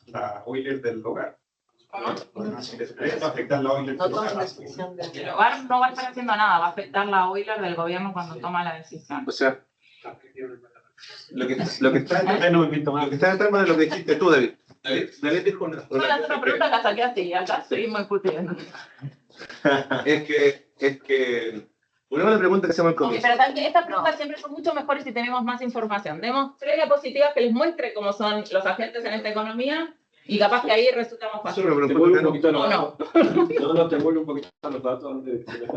la oiler del hogar. Si les va a afectar la oiler No del toman hogar. decisión El de hogar no va a estar haciendo nada, va a afectar la oiler del gobierno cuando toma la decisión. O sea, lo que está No me invento más. detrás de lo que dijiste tú, David. David dijo una Yo la otra cosa pregunta la saqué así, acá seguimos discutiendo. es que una pregunta que se llama el Ok, comienzo. pero también estas preguntas siempre son mucho mejores si tenemos más información. Demos 3 diapositivas que les muestre cómo son los agentes en esta economía y capaz que ahí resulta más fácil. Pero Te vuelve un poquito a ¿O los no? datos. No, te vuelve un poquito a los datos antes de que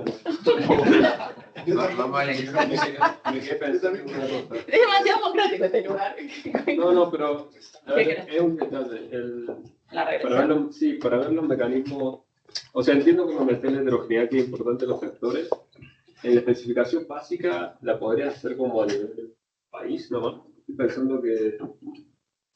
me quedé pensando en una cosa. Es demasiado democrático este lugar. No, pero a ¿Qué ver, crees? es un detalle. La Para regresión. ver los mecanismos, o sea, entiendo que me meter la heterogeneidad que es importante en los sectores. En la especificación básica la podrían hacer como a nivel del país, ¿no? Estoy pensando que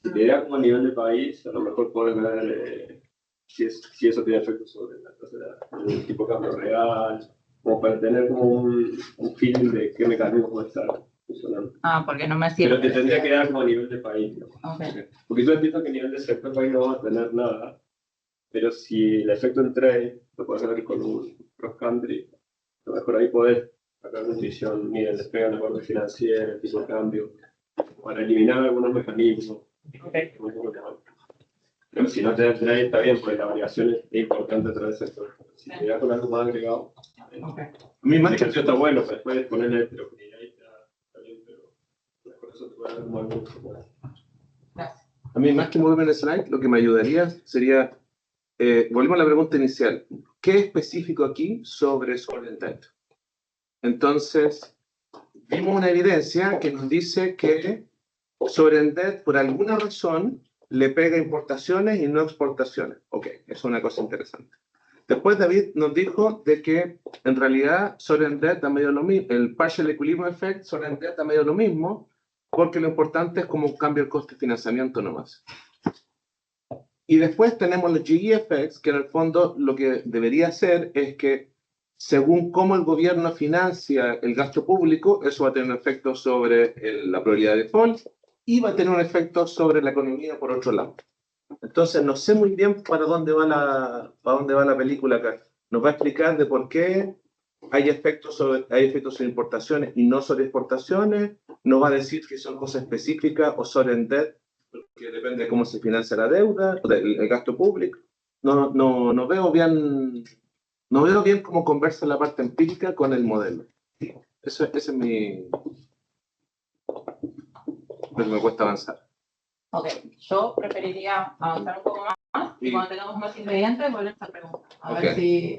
Si te diera como a nivel de país, a lo mejor puedes ver si eso tiene efecto sobre la tasa del tipo de cambio real, o para tener como un feeling de qué mecanismo puede estar funcionando. Ah, porque no me sirve. Pero te tendría que dar como a nivel de país, ¿no? Okay. Porque yo entiendo que a nivel de sector país no va a tener nada, pero si el efecto en trade lo puedes ver con un cross country, a lo mejor ahí podés sacar una decisión, miren, les pegan la parte financiera, el tipo de cambio, para eliminar algunos mecanismos. Okay. Pero si no te da trade, está bien, porque la variación es importante a través del sector. Si te da con algo más agregado, Okay. a mí más que está bueno, pero después ponerle heterogeneidad está bien, pero por eso te puede dar como algo. Gracias. A mí, más que moverme en el slide, lo que me ayudaría sería, volvemos a la pregunta inicial, ¿qué es específico aquí sobre sovereign debt? Entonces, vimos una evidencia que nos dice que sovereign debt, por alguna razón, le pega importaciones y no exportaciones. Ok, eso es una cosa interesante. Después David nos dijo de que en realidad sovereign debt da medio lo mismo, el partial equilibrium effect, sovereign debt da medio lo mismo, porque lo importante es cómo cambia el coste de financiamiento nomás. Y después tenemos los GE effects, que en el fondo lo que debería hacer es que según cómo el gobierno financia el gasto público, eso va a tener un efecto sobre la probabilidad de default y va a tener un efecto sobre la economía por otro lado. Entonces, no sé muy bien para dónde va la película acá. Nos va a explicar de por qué hay efectos sobre importaciones y no sobre exportaciones. Nos va a decir que son cosas específicas o sobre en debt, que depende de cómo se financia la deuda, el gasto público. No veo bien cómo conversa la parte empírica con el modelo. Ese es mi... Pero me cuesta avanzar. Ok, yo preferiría avanzar un poco más y cuando tengamos más ingredientes volvemos a preguntar. A ver si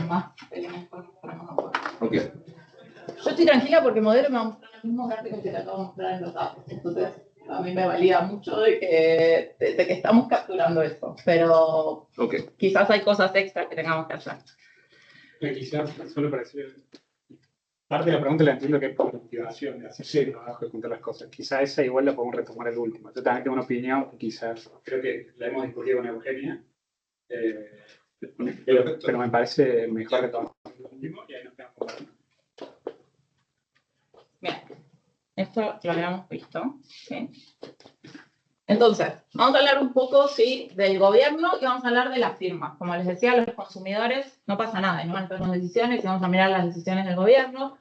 más elementos podemos aportar. Ok. Yo estoy tranquila porque el modelo me va a mostrar el mismo gráfico que te acabo de mostrar en los datos. Entonces, a mí me valida mucho de que estamos capturando eso. Pero quizás hay cosas extras que tengamos que hacer. Quizás, solo para decir, parte de la pregunta la entiendo que es por motivación de hacerse el trabajo y juntar las cosas. Quizás esa igual la podemos retomar el último. Yo también tengo una opinión que quizás, creo que la hemos discutido con Eugenia, pero me parece mejor retomar el último y ahí nos quedamos con más. Bien, esto lo habíamos visto. ¿Sí? Entonces, vamos a hablar un poco del gobierno y vamos a hablar de las firmas. Como les decía, los consumidores no pasa nada, no van a tomar decisiones y vamos a mirar las decisiones del gobierno.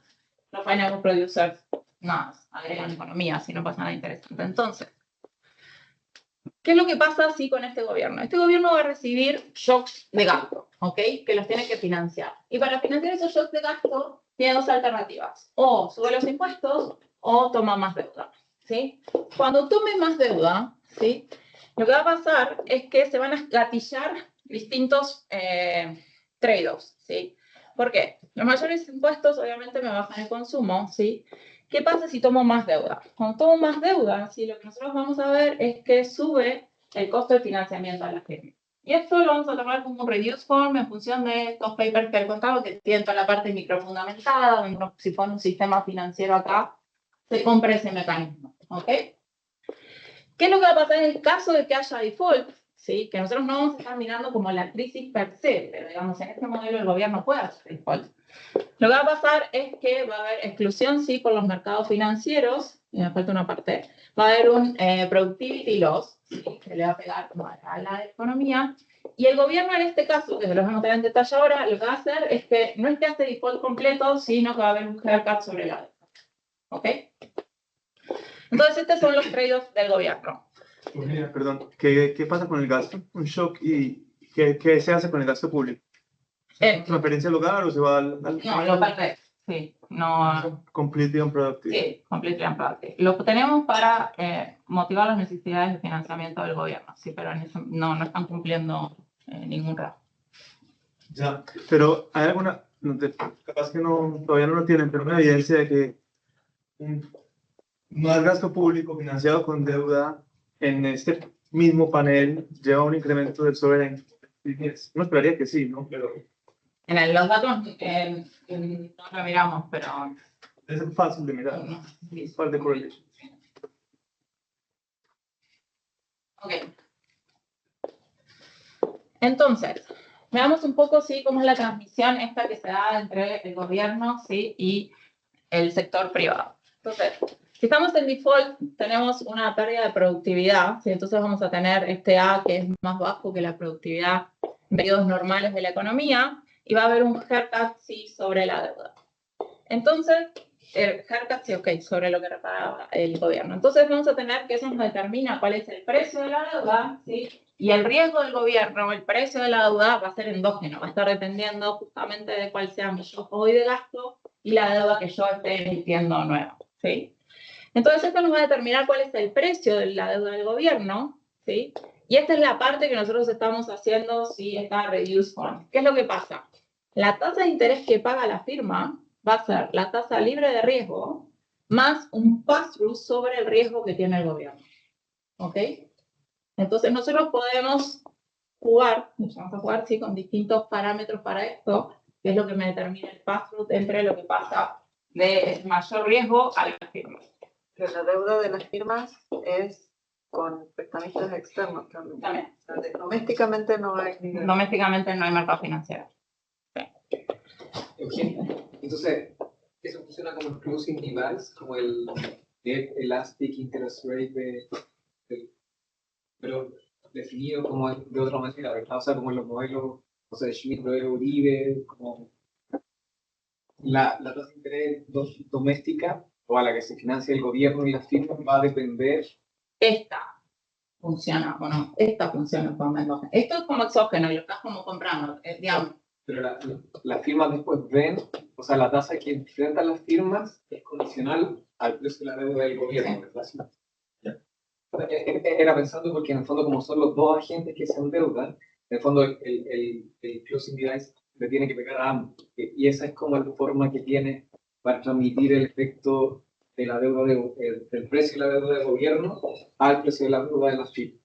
Los financial producers, nada, agregan economía, si no pasa nada interesante. Entonces, ¿qué es lo que pasa con este gobierno? Este gobierno va a recibir shocks de gasto, ¿ok? Que los tiene que financiar. Y para financiar esos shocks de gasto, tiene dos alternativas. O sube los impuestos o toma más deuda, ¿sí? Cuando tome más deuda, ¿sí? Lo que va a pasar es que se van a gatillar distintos trade-offs, ¿sí? ¿Por qué? Los mayores impuestos obviamente me bajan el consumo, ¿sí? ¿Qué pasa si tomo más deuda? Cuando tomo más deuda, ¿sí? Lo que nosotros vamos a ver es que sube el costo de financiamiento a la firma. Y esto lo vamos a tomar como un reduce form en función de estos papers que he contado, que tienen toda la parte microfundamentada, donde si fuera un sistema financiero acá, se compra ese mecanismo, ¿ok? ¿Qué es lo que va a pasar en el caso de que haya default? ¿Sí? Que nosotros no vamos a estar mirando como la crisis per se, pero digamos, en este modelo el gobierno puede hacer default. Lo que va a pasar es que va a haber exclusión, sí, por los mercados financieros, y me falta una parte, va a haber un productivity loss, ¿sí? Que le va a pegar a la economía, y el gobierno en este caso, que se los vamos a ver en detalle ahora, lo que va a hacer es que no es que hace default completo, sino que va a haber un haircut sobre la deuda. ¿Ok? Entonces, estos son los trade-offs del gobierno. Perdón, ¿qué pasa con el gasto? Un shock y ¿qué se hace con el gasto público? ¿Transferencia al hogar o se va al no, lo perdés. Sí, no. Completely unproductive. Sí, completely unproductive. Lo tenemos para motivar las necesidades de financiamiento del gobierno, sí, pero en eso no están cumpliendo ningún rol. Ya, pero hay alguna, capaz que todavía no lo tienen, pero una evidencia de que más gasto público financiado con deuda en este mismo panel lleva a un incremento del sovereign. No esperaría que sí, ¿no? Pero en los datos no lo miramos, pero es fácil de mirar. Sí. Fácil de correlation. Ok. Entonces, veamos un poco, ¿sí?, cómo es la transmisión esta que se da entre el gobierno, ¿sí?, y el sector privado. Entonces, si estamos en default, tenemos una pérdida de productividad, ¿sí? Entonces vamos a tener este A que es más bajo que la productividad en periodos normales de la economía, y va a haber un haircut, sí, sobre la deuda. Entonces, el haircut, sí, ok, sobre lo que repaga el gobierno. Entonces vamos a tener que eso nos determina cuál es el precio de la deuda, ¿sí? Y el riesgo del gobierno, el precio de la deuda va a ser endógeno, va a estar dependiendo justamente de cuál sea mi yo hoy de gasto y la deuda que yo esté emitiendo nueva, ¿sí? Entonces esto nos va a determinar cuál es el precio de la deuda del gobierno, ¿sí? Y esta es la parte que nosotros estamos haciendo, ¿sí?, esta reduce fund. ¿Qué es lo que pasa? La tasa de interés que paga la firma va a ser la tasa libre de riesgo más un pass-through sobre el riesgo que tiene el gobierno, ¿ok? Entonces nosotros podemos jugar, vamos a jugar, sí, con distintos parámetros para esto, que es lo que me determina el pass-through entre lo que pasa de mayor riesgo a la firma. Pero la deuda de las firmas es con prestamistas externos también. También. O sea, domésticamente no hay. Domésticamente no hay mercado financiero. Eugenio, entonces, eso funciona como el closing device, como el net elastic interest rate pero definido como de otra manera, ¿verdad? O sea, como en los modelos, o sea, de Schmidt, modelo Uribe, como la tasa de interés doméstica o a la que se financia el gobierno y las firmas va a depender. Esta funciona o no, esta funciona como endógeno. Esto es como exógeno y lo estás como comprando, digamos. Pero las firmas después ven, o sea, la tasa que enfrentan las firmas es condicional al precio de la deuda del gobierno, ¿verdad? Sí. Era pensando porque en el fondo como son los dos agentes que se endeudan, en el fondo el closing device le tiene que pegar a ambos. Y esa es como la forma que tiene para transmitir el efecto de la deuda del precio de la deuda del gobierno al precio de la deuda de las firmas.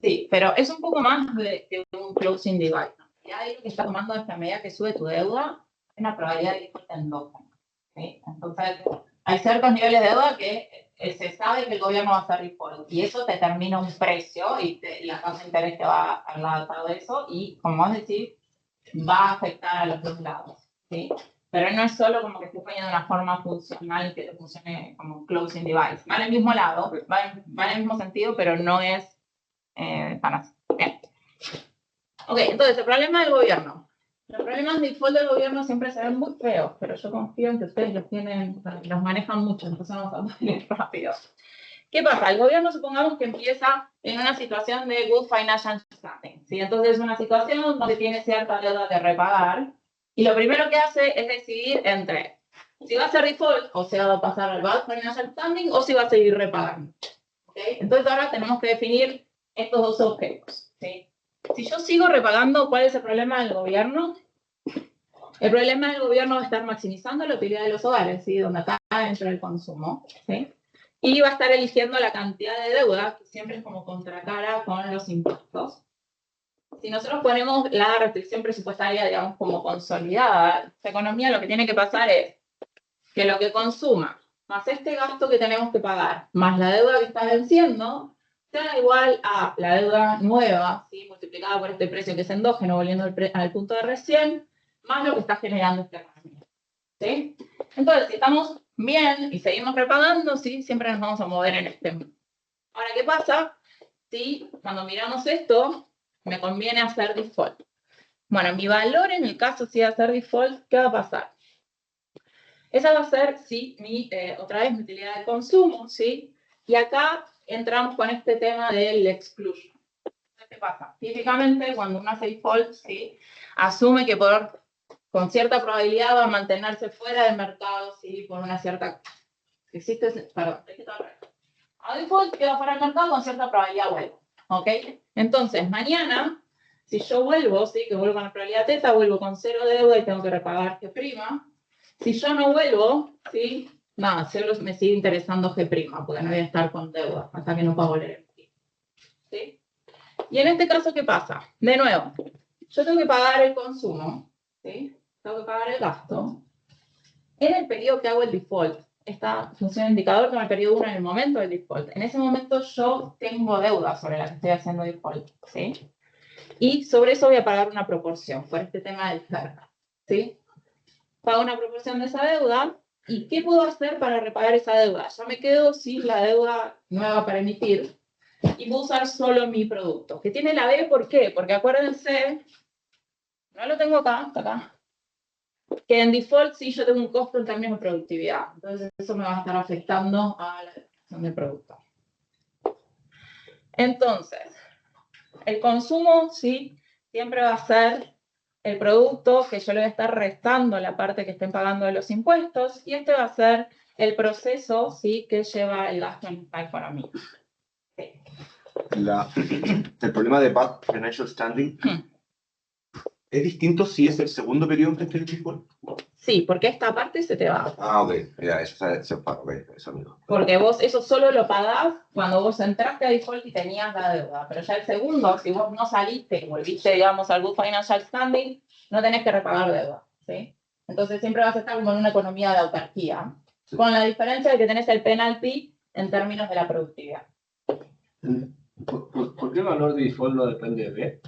Sí, pero es un poco más de un closing device. Ya ahí lo que está tomando es que a medida que sube tu deuda, hay una probabilidad de default endógeno, ¿sí? Entonces, hay ciertos niveles de deuda que se sabe que el gobierno va a hacer default y eso te determina un precio y la tasa de interés que va al lado de eso y, como vos decís, va a afectar a los dos lados, ¿sí? Pero no es solo como que estoy poniendo una forma funcional que funcione como closing device. Va en el mismo lado, va en el mismo sentido, pero no es tan así. Bien. Ok, entonces el problema del gobierno. Los problemas de default del gobierno siempre se ven muy feos, pero yo confío en que ustedes los manejan mucho, entonces vamos a ir rápido. ¿Qué pasa? El gobierno, supongamos que empieza en una situación de good financial standing, ¿sí? Entonces es una situación donde tiene cierta deuda que repagar, y lo primero que hace es decidir entre si va a ser default, o sea, va a pasar al bad financial standing, o si va a seguir repagando. ¿Okay? Entonces ahora tenemos que definir estos dos objetos, ¿sí? Si yo sigo repagando, ¿cuál es el problema del gobierno? El problema del gobierno va a estar maximizando la utilidad de los hogares, ¿sí? Donde acá entra el consumo, ¿sí? Y va a estar eligiendo la cantidad de deuda, que siempre es como contracara con los impuestos. Si nosotros ponemos la restricción presupuestaria, digamos, como consolidada, la economía lo que tiene que pasar es que lo que consuma, más este gasto que tenemos que pagar, más la deuda que está venciendo, sea igual a la deuda nueva, ¿sí? Multiplicada por este precio que es endógeno, volviendo al punto de recién, más lo que está generando esta economía, ¿sí? Entonces, si estamos bien y seguimos repagando, ¿sí? Siempre nos vamos a mover en este mundo. Ahora, ¿qué pasa si cuando miramos esto me conviene hacer default? Bueno, mi valor en el caso si hacer default, ¿qué va a pasar? Esa va a ser, sí, otra vez mi utilidad de consumo, ¿sí? Y acá entramos con este tema del exclusion. ¿Qué pasa? Típicamente, cuando uno hace default, ¿sí? Asume que con cierta probabilidad va a mantenerse fuera del mercado, ¿sí? Por una cierta... A default queda fuera del mercado con cierta probabilidad vuelvo, ¿ok? Entonces, mañana, si yo vuelvo, ¿sí? Que vuelvo con la probabilidad teta, vuelvo con cero deuda y tengo que repagar G'. Si yo no vuelvo, ¿sí? Nada, solo me sigue interesando G', porque no voy a estar con deuda hasta que no pago el efectivo, ¿sí? Y en este caso, ¿qué pasa? De nuevo, yo tengo que pagar el consumo, ¿sí? Tengo que pagar el gasto. En el periodo que hago el default, esta función de indicador con el periodo 1 en el momento del default. En ese momento yo tengo deuda sobre la que estoy haciendo default, ¿sí? Y sobre eso voy a pagar una proporción, por este tema del CERCA, ¿sí? Pago una proporción de esa deuda, ¿y qué puedo hacer para repagar esa deuda? Ya me quedo sin la deuda nueva para emitir, y puedo usar solo mi producto, que tiene la B, ¿por qué? Porque acuérdense, no lo tengo acá, está acá, que en default sí yo tengo un costo en términos de productividad, entonces eso me va a estar afectando a la definición del producto. Entonces, el consumo, sí, siempre va a ser el producto que yo le voy a estar restando la parte que estén pagando de los impuestos, y este va a ser el proceso, sí, que lleva el gasto en la economía. Sí. El problema de Bad Financial Standing es distinto si es el segundo periodo que el default. Sí, porque esta parte se te va. Ah, ok, ya, eso mismo. Porque vos eso solo lo pagás cuando vos entraste a default y tenías la deuda. Pero ya el segundo, si vos no saliste y volviste, digamos, al Good Financial Standing, no tenés que repagar deuda, ¿sí? Entonces siempre vas a estar como en una economía de autarquía, sí, con la diferencia de que tenés el penalty en términos de la productividad. ¿Por qué el valor de default no depende de B?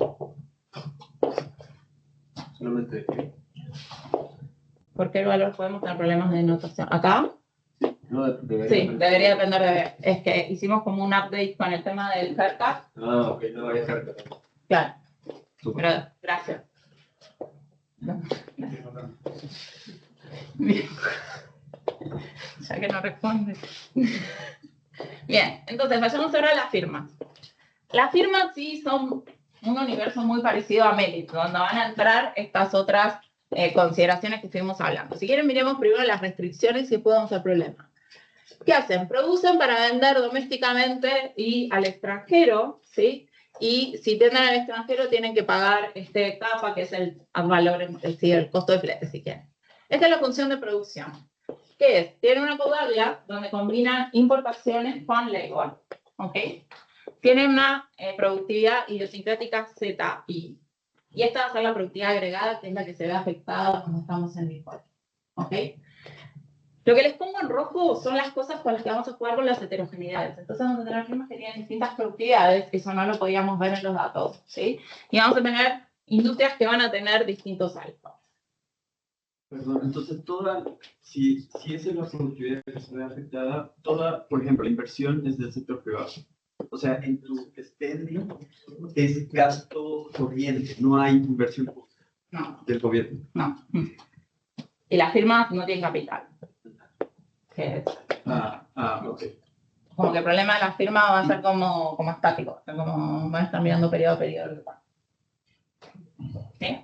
Solamente de B. ¿Por qué el valor podemos tener problemas de notación? ¿Acá? No, debería depender de B. Es que hicimos como un update con el tema del haircut. Ah, ok, no había haircut. Claro. Super. Pero, gracias. Bien. Ya que no responde. Bien, entonces vayamos ahora a las firmas. Las firmas sí son un universo muy parecido a Merit, donde van a entrar estas otras consideraciones que estuvimos hablando. Si quieren, miremos primero las restricciones y después vamos al problema. ¿Qué hacen? Producen para vender domésticamente y al extranjero, ¿sí? Y si venden al extranjero tienen que pagar este capa, que es el ad valorem, es decir, el costo de flete, si quieren. Esta es la función de producción. ¿Qué es? Tiene una caudalidad donde combinan importaciones con labor, ¿ok? Tiene una productividad idiosincrática ZI. Y esta va a ser la productividad agregada, que es la que se ve afectada cuando estamos en default, ¿ok? Lo que les pongo en rojo son las cosas con las que vamos a jugar con las heterogeneidades. Entonces vamos a tener firmas que tienen distintas productividades, eso no lo podíamos ver en los datos, ¿sí? Y vamos a tener industrias que van a tener distintos alfas. Perdón, entonces si esa es la productividad que se ve afectada, toda, por ejemplo, la inversión es del sector privado. O sea, en tu spending es gasto corriente, no hay inversión del gobierno. No. Y las firmas no tienen capital. Ok. Como que el problema de las firmas va a ser como estático, como van a estar mirando periodo a periodo. ¿Sí?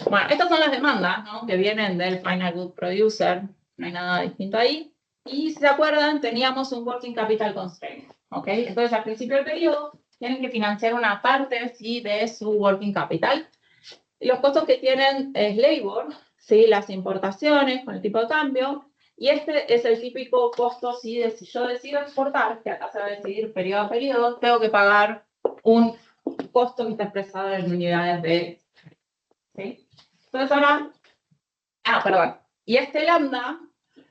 Bueno, estas son las demandas, ¿no?, que vienen del Final Good Producer, no hay nada distinto ahí. Y si se acuerdan, teníamos un Working Capital Constraint, ¿ok? Entonces, al principio del periodo, tienen que financiar una parte, ¿sí?, de su Working Capital. Y los costos que tienen es labor, ¿sí?, las importaciones con el tipo de cambio. Y este es el típico costo, ¿sí?, de si yo decido exportar, que acá se va a decidir periodo a periodo, tengo que pagar un costo que está expresado en unidades de... ¿sí? Entonces ahora... perdón. Y este lambda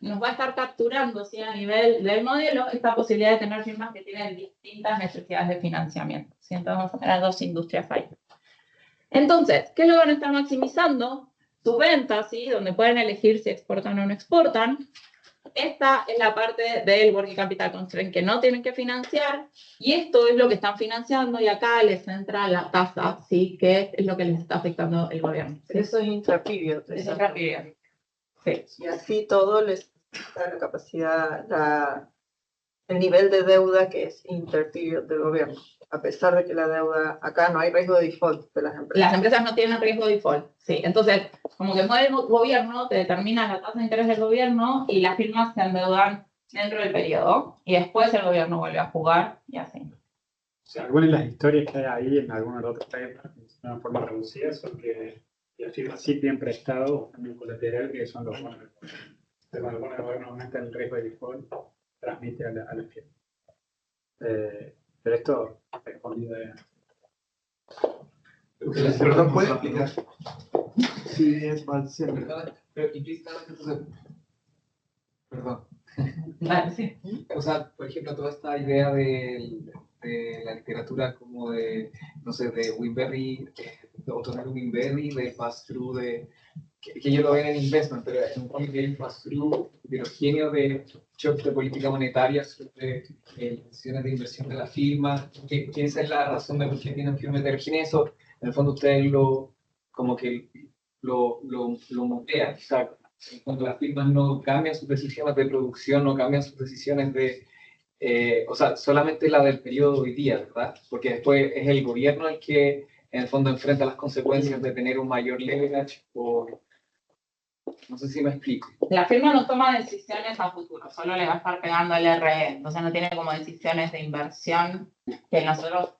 nos va a estar capturando, ¿sí?, a nivel del modelo esta posibilidad de tener firmas que tienen distintas necesidades de financiamiento, ¿sí? Entonces vamos a tener dos industrias ahí. Entonces, ¿qué es lo que van a estar maximizando? Sus ventas, ¿sí?, donde pueden elegir si exportan o no exportan. Esta es la parte del Working Capital Constraint que no tienen que financiar, y esto es lo que están financiando, y acá les entra la tasa, ¿sí?, que es lo que les está afectando el gobierno. ¿Sí? Eso es intraperiod. Es intraperiod. Sí. Y así todo les da la capacidad, el nivel de deuda que es interperiod del gobierno. A pesar de que la deuda, acá no hay riesgo de default de las empresas. Las empresas no tienen riesgo de default, sí. Entonces, como que mueve el gobierno, te determina la tasa de interés del gobierno y las firmas se endeudan dentro del periodo y después el gobierno vuelve a jugar y así. O sea, algunas de las historias que hay ahí en algunos de los otros papers, de una forma reducida, son que las firmas sí tienen prestado también colateral, que son los bonos. Entonces, cuando el bono del gobierno aumenta el riesgo de default, transmite a la firma. Pero esto respondido de... Perdón, ¿puede explicar? Sí, es mal siempre. Pero implícitamente, entonces, perdón, Vale, sí. O sea, por ejemplo, toda esta idea de la literatura como de, no sé, de Winberry, de Ottonel Winberry, de pass-through, que ellos lo ven en investment, pero en un fondo que hay un pass-through heterogéneo de shock de política monetaria sobre decisiones de inversión de la firma, que esa es la razón de por qué tienen firma heterogénea. Eso, en el fondo, ustedes como que lo motean. O sea, cuando las firmas no cambian sus decisiones de producción, no cambian sus decisiones o sea, solamente la del periodo hoy día, ¿verdad? Porque después es el gobierno el que, en el fondo, enfrenta las consecuencias de tener un mayor leverage o... No sé si me explico. La firma no toma decisiones a futuro, solo le va a estar pegando el RE, entonces no tiene como decisiones de inversión que nosotros,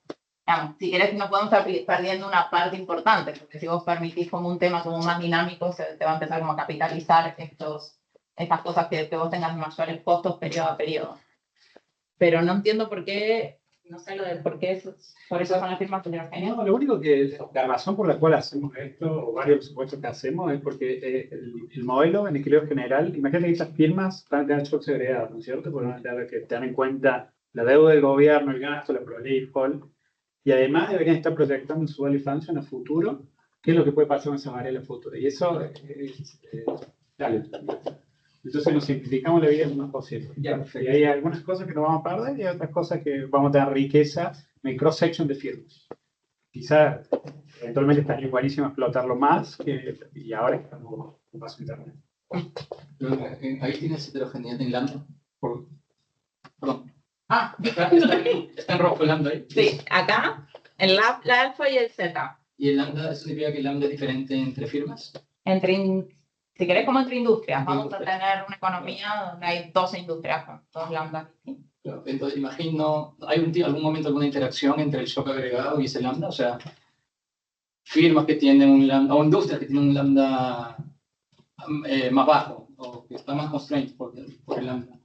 digamos, si querés no podemos estar perdiendo una parte importante, porque si vos permitís como un tema como más dinámico, te va a empezar como a capitalizar estas cosas que vos tengas mayores costos periodo a periodo. Pero no entiendo por qué, no sé lo de por qué por eso son las firmas heterogéneas. No, lo único que, la razón por la cual hacemos esto, o varios supuestos que hacemos, es porque el modelo en equilibrio general, imagínate que estas firmas van a tener shock segregado, ¿no es cierto? Porque van a tener que tener en cuenta la deuda del gobierno, el gasto, la probabilidad de default, y además deberían estar proyectando su value function a futuro, qué es lo que puede pasar con esa variable a futuro. Y eso dale. Entonces nos simplificamos la vida lo más posible. Ya, Y hay algunas cosas que no vamos a perder y hay otras cosas que vamos a tener riqueza en el cross-section de firmas. Quizá eventualmente estaría buenísimo explotarlo más y ahora estamos en paso internet. Ahí tienes heterogeneidad en lambda. Perdón. Ah, Está en rojo el lambda ahí. sí, acá, en la alfa y el zeta. ¿Y el lambda, eso significa que el lambda es diferente entre firmas? Si querés, como entre industrias, vamos a tener una economía donde hay 12 industrias con 2 lambdas. Claro, entonces imagino, ¿hay algún momento alguna interacción entre el shock agregado y ese lambda? O sea, firmas que tienen un lambda, o industrias que tienen un lambda más bajo, o que están más constrained por el lambda,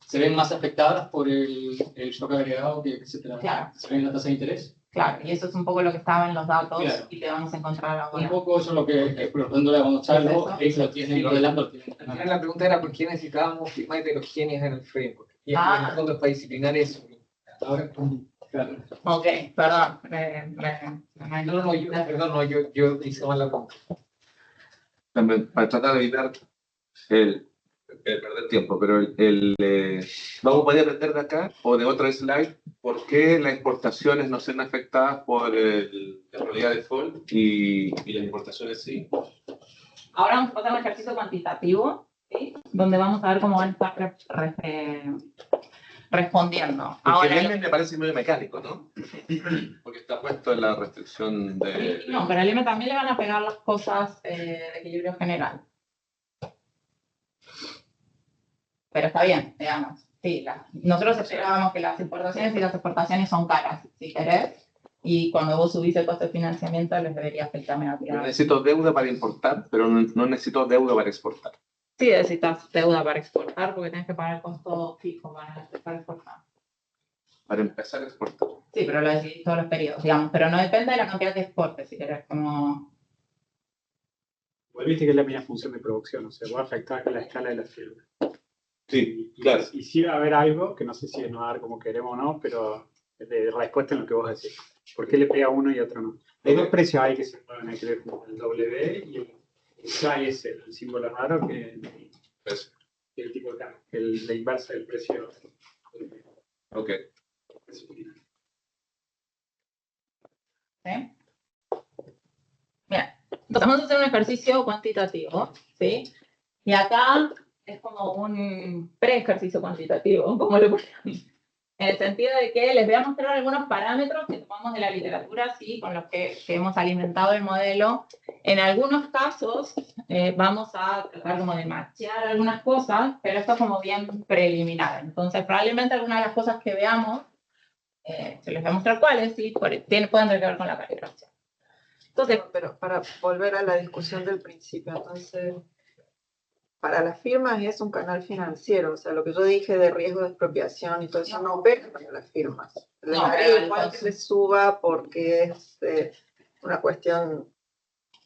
¿se ven más afectadas por el shock agregado que etcétera? Claro. ¿Se ven la tasa de interés? Claro, y eso es un poco lo que estaba en los datos Claro. y que vamos a encontrar ahora. Un poco eso es lo que, preguntándole a Gonzalo, ellos lo tienen, lo del lambda lo tienen. La pregunta era por qué necesitábamos firmas heterogéneas en el framework. Y en el fondo para disciplinar eso. Ahora, claro. Ok, perdón. No, yo hice mal la pregunta. También, para tratar de evitar el perder tiempo, pero vamos a poder aprender de acá o de otro slide por qué las exportaciones no son afectadas por la probabilidad de default y las importaciones sí. Ahora vamos a hacer un ejercicio cuantitativo, ¿sí? Donde vamos a ver cómo van a estar respondiendo. Porque Ahora, me parece medio mecánico, ¿no? Porque está puesto en la restricción de... no, pero al M también le van a pegar las cosas de equilibrio general. Pero está bien, digamos. Sí, nosotros esperábamos que las importaciones y las exportaciones son caras, si querés. Y cuando vos subís el costo de financiamiento les debería afectar Yo negativamente. necesito deuda para importar, pero no necesito deuda para exportar. Sí, necesitas deuda para exportar porque tenés que pagar el costo fijo para exportar. Para empezar a exportar. Sí, pero lo decidís todos los periodos, digamos. Pero no depende de la cantidad que exportes, si querés, como... Igual viste que es la misma función de producción, o sea, va a afectar la escala de la firma. Sí, claro. Y sí va a haber algo, que no sé si nos va a dar como queremos o no, pero de respuesta en lo que vos decís. ¿Por qué le pega a uno y a otro no? Hay dos precios ahí que se pueden escribir, el W y el KS, el símbolo raro que el tipo de cambio, la inversa del precio. Ok. ¿Sí? Bien, entonces vamos a hacer un ejercicio cuantitativo, ¿sí? Y acá es como un pre-ejercicio cuantitativo, como lo ponemos. En el sentido de que les voy a mostrar algunos parámetros que tomamos de la literatura, ¿sí? Con los que hemos alimentado el modelo. En algunos casos vamos a tratar como de machear algunas cosas, pero esto es como bien preliminar. Entonces, probablemente algunas de las cosas que veamos, se les voy a mostrar cuáles, ¿sí? Pueden tener que ver con la calibración. Entonces, Pero para volver a la discusión del principio, entonces, para las firmas es un canal financiero, o sea, lo que yo dije de riesgo de expropiación y todo eso no opera para las firmas. Les No, daría pero igual que les suba porque es una cuestión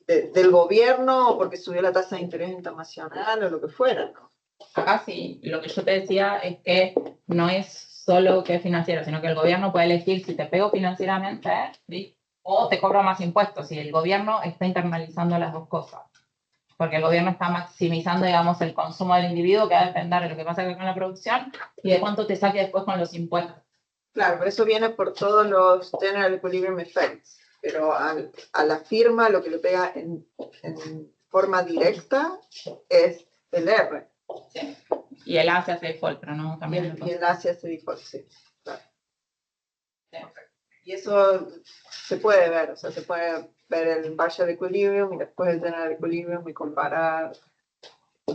del gobierno o porque subió la tasa de interés internacional o lo que fuera, ¿no? acá sí, lo que yo te decía es que no es solo que es financiero, sino que el gobierno puede elegir si te pego financieramente, ¿sí? O te cobro más impuestos, y el gobierno está internalizando las dos cosas. Porque el gobierno está maximizando, digamos, el consumo del individuo, que va a depender de lo que pasa con la producción y de cuánto te saque después con los impuestos. Claro, pero eso viene por todos los General Equilibrium Effects, pero a la firma lo que le pega en forma directa es el R. Sí. Y el A se hace default, pero no Y también. el A se hace default, sí. Claro. Sí. Y eso se puede ver, o sea, se puede ver el partial equilibrium y después el general equilibrium y comparar.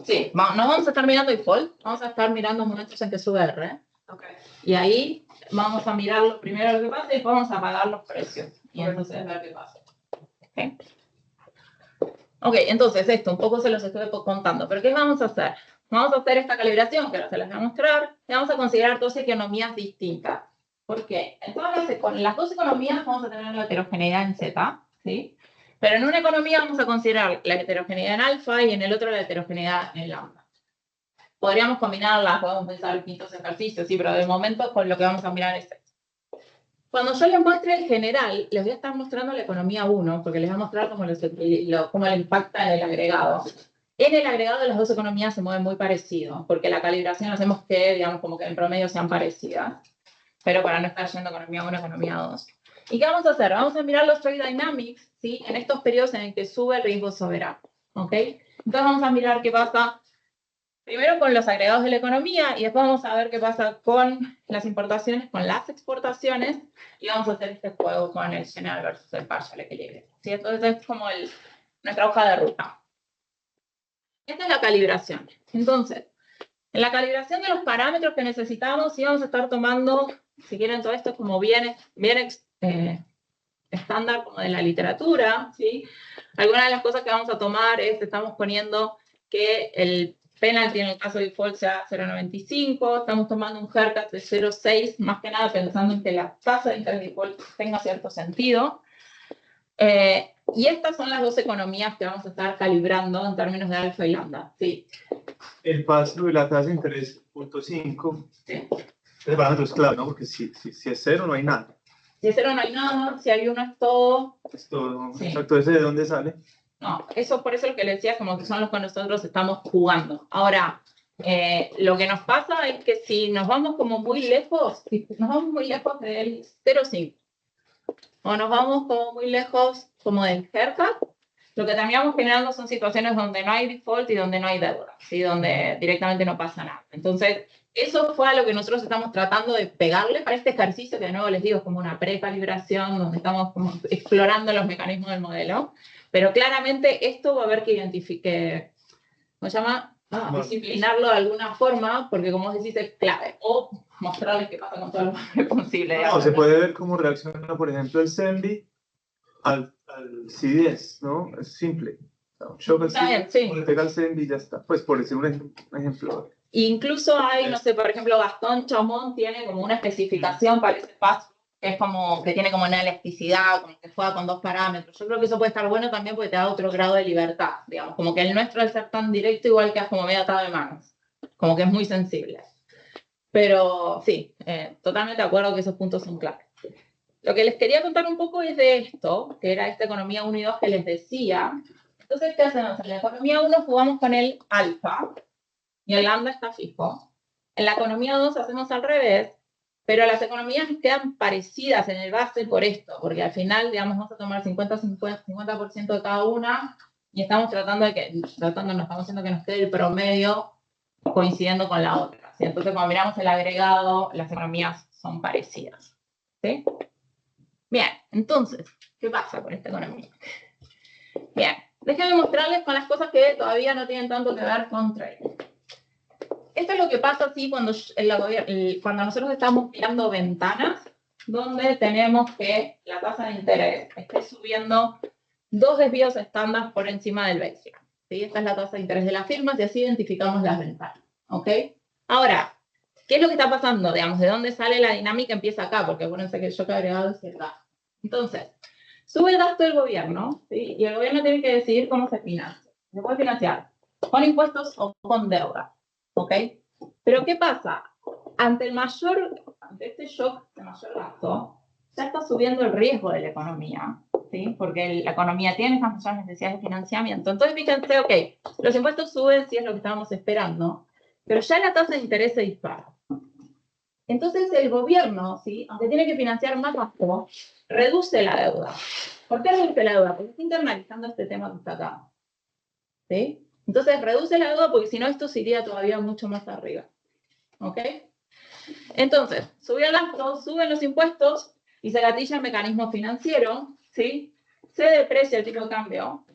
Sí, no vamos a estar mirando default, vamos a estar mirando momentos en que sube R. Okay. Y ahí vamos a mirar lo primero lo que pasa y después vamos a pagar los precios. Y entonces ver qué pasa. ¿Okay? Ok, entonces esto un poco se los estoy contando. ¿Pero qué vamos a hacer? Vamos a hacer esta calibración que ahora se las voy a mostrar. Y vamos a considerar dos economías distintas. ¿Por qué? Entonces, con las dos economías vamos a tener la heterogeneidad en Z, ¿sí? Pero en una economía vamos a considerar la heterogeneidad en alfa y en el otro la heterogeneidad en lambda. Podríamos combinarlas, podemos pensar distintos ejercicios, sí, pero de momento con lo que vamos a mirar es esto. Cuando yo les muestre el general, les voy a estar mostrando la economía 1, porque les voy a mostrar cómo le impacta en el agregado. En el agregado de las dos economías se mueven muy parecido, porque la calibración hacemos que, digamos, como que en promedio sean parecidas, pero para no estar yendo economía 1, economía 2. ¿Y qué vamos a hacer? Vamos a mirar los trade dynamics, ¿sí? En estos periodos en el que sube el riesgo soberano, ¿ok? Entonces vamos a mirar qué pasa primero con los agregados de la economía y después vamos a ver qué pasa con las importaciones, con las exportaciones, y vamos a hacer este juego con el general versus el partial equilibrio. ¿Sí? Entonces es como nuestra hoja de ruta. Esta es la calibración. Entonces, en la calibración de los parámetros que necesitamos, sí vamos a estar tomando, si quieren, todo esto como bien estándar como de la literatura, ¿sí? Algunas de las cosas que vamos a tomar es, estamos poniendo que el penalty en el caso de default sea 0,95, estamos tomando un haircut de 0,6, más que nada pensando en que la tasa de interés default tenga cierto sentido. Y estas son las dos economías que vamos a estar calibrando en términos de alfa y lambda. Sí. El paso de la tasa de interés 0.5. Sí. El parámetro es clave, ¿no? Porque si es cero no hay nada. Si es cero no hay nada, si hay uno es todo. Es todo. Sí. Exacto, ¿ese de dónde sale? No, eso por eso lo que les decía, como que son los que nosotros estamos jugando. Ahora, lo que nos pasa es que si nos vamos como muy lejos, si nos vamos muy lejos del 0,5, o nos vamos como muy lejos como del haircut, lo que terminamos generando son situaciones donde no hay default y donde no hay deuda, ¿sí? Donde directamente no pasa nada. Entonces, eso fue a lo que nosotros estamos tratando de pegarle para este ejercicio, que de nuevo les digo es como una precalibración, donde estamos como explorando los mecanismos del modelo. Pero claramente esto va a haber que identificar, ¿cómo se llama? Disciplinarlo de alguna forma, porque como vos decís es clave. O mostrarles qué pasa con todo lo más posible. No, se puede ver cómo reacciona, por ejemplo, el CEMBI al C10, ¿no? Es simple. Yo le pega al CEMBI y ya está. Pues por decir un ejemplo. Incluso hay, no sé, por ejemplo, Gastón Chamón tiene como una especificación para ese paso, que es como, que tiene como una elasticidad, como que juega con dos parámetros. Yo creo que eso puede estar bueno también porque te da otro grado de libertad, digamos, como que el nuestro al ser tan directo igual quedas como medio atado de manos, como que es muy sensible. Pero sí, totalmente de acuerdo que esos puntos son claves. Lo que les quería contar un poco es de esto, que era esta economía 1 y 2 que les decía. Entonces, ¿qué hacemos? En la economía 1 jugamos con el alfa, y el lambda está fijo. En la economía 2 hacemos al revés, pero las economías quedan parecidas en el base por esto, porque al final, digamos, vamos a tomar 50% de cada una y estamos tratando nos estamos haciendo que nos quede el promedio coincidiendo con la otra, ¿sí? Entonces, cuando miramos el agregado, las economías son parecidas, ¿sí? Bien, entonces, ¿qué pasa con esta economía? Bien, déjenme mostrarles con las cosas que todavía no tienen tanto que ver con trading. Esto es lo que pasa ¿sí? cuando nosotros estamos mirando ventanas donde tenemos que la tasa de interés esté subiendo 2 desvíos estándar por encima del baseline. ¿Sí? Esta es la tasa de interés de las firmas y así identificamos las ventanas. ¿Ok? Ahora, ¿qué es lo que está pasando? Digamos, ¿de dónde sale la dinámica? Empieza acá, porque acuérdense que el shock agregado es acá. Entonces, sube el gasto del gobierno, ¿sí? Y el gobierno tiene que decidir cómo se financia. ¿Se puede financiar con impuestos o con deuda? ¿Ok? Pero ¿qué pasa? Ante este shock de mayor gasto, ya está subiendo el riesgo de la economía, ¿sí? Porque la economía tiene esas mayores necesidades de financiamiento. Entonces, fíjense, ok, los impuestos suben si es lo que estábamos esperando, pero ya la tasa de interés se dispara. Entonces, el gobierno, ¿sí? Aunque tiene que financiar más gasto, reduce la deuda. ¿Por qué reduce la deuda? Porque está internalizando este tema que está acá. ¿Sí? Entonces, reduce la deuda porque si no, esto se iría todavía mucho más arriba. ¿Ok? Entonces, subió el gasto, suben los impuestos y se gatilla el mecanismo financiero, ¿sí? Se deprecia el tipo de cambio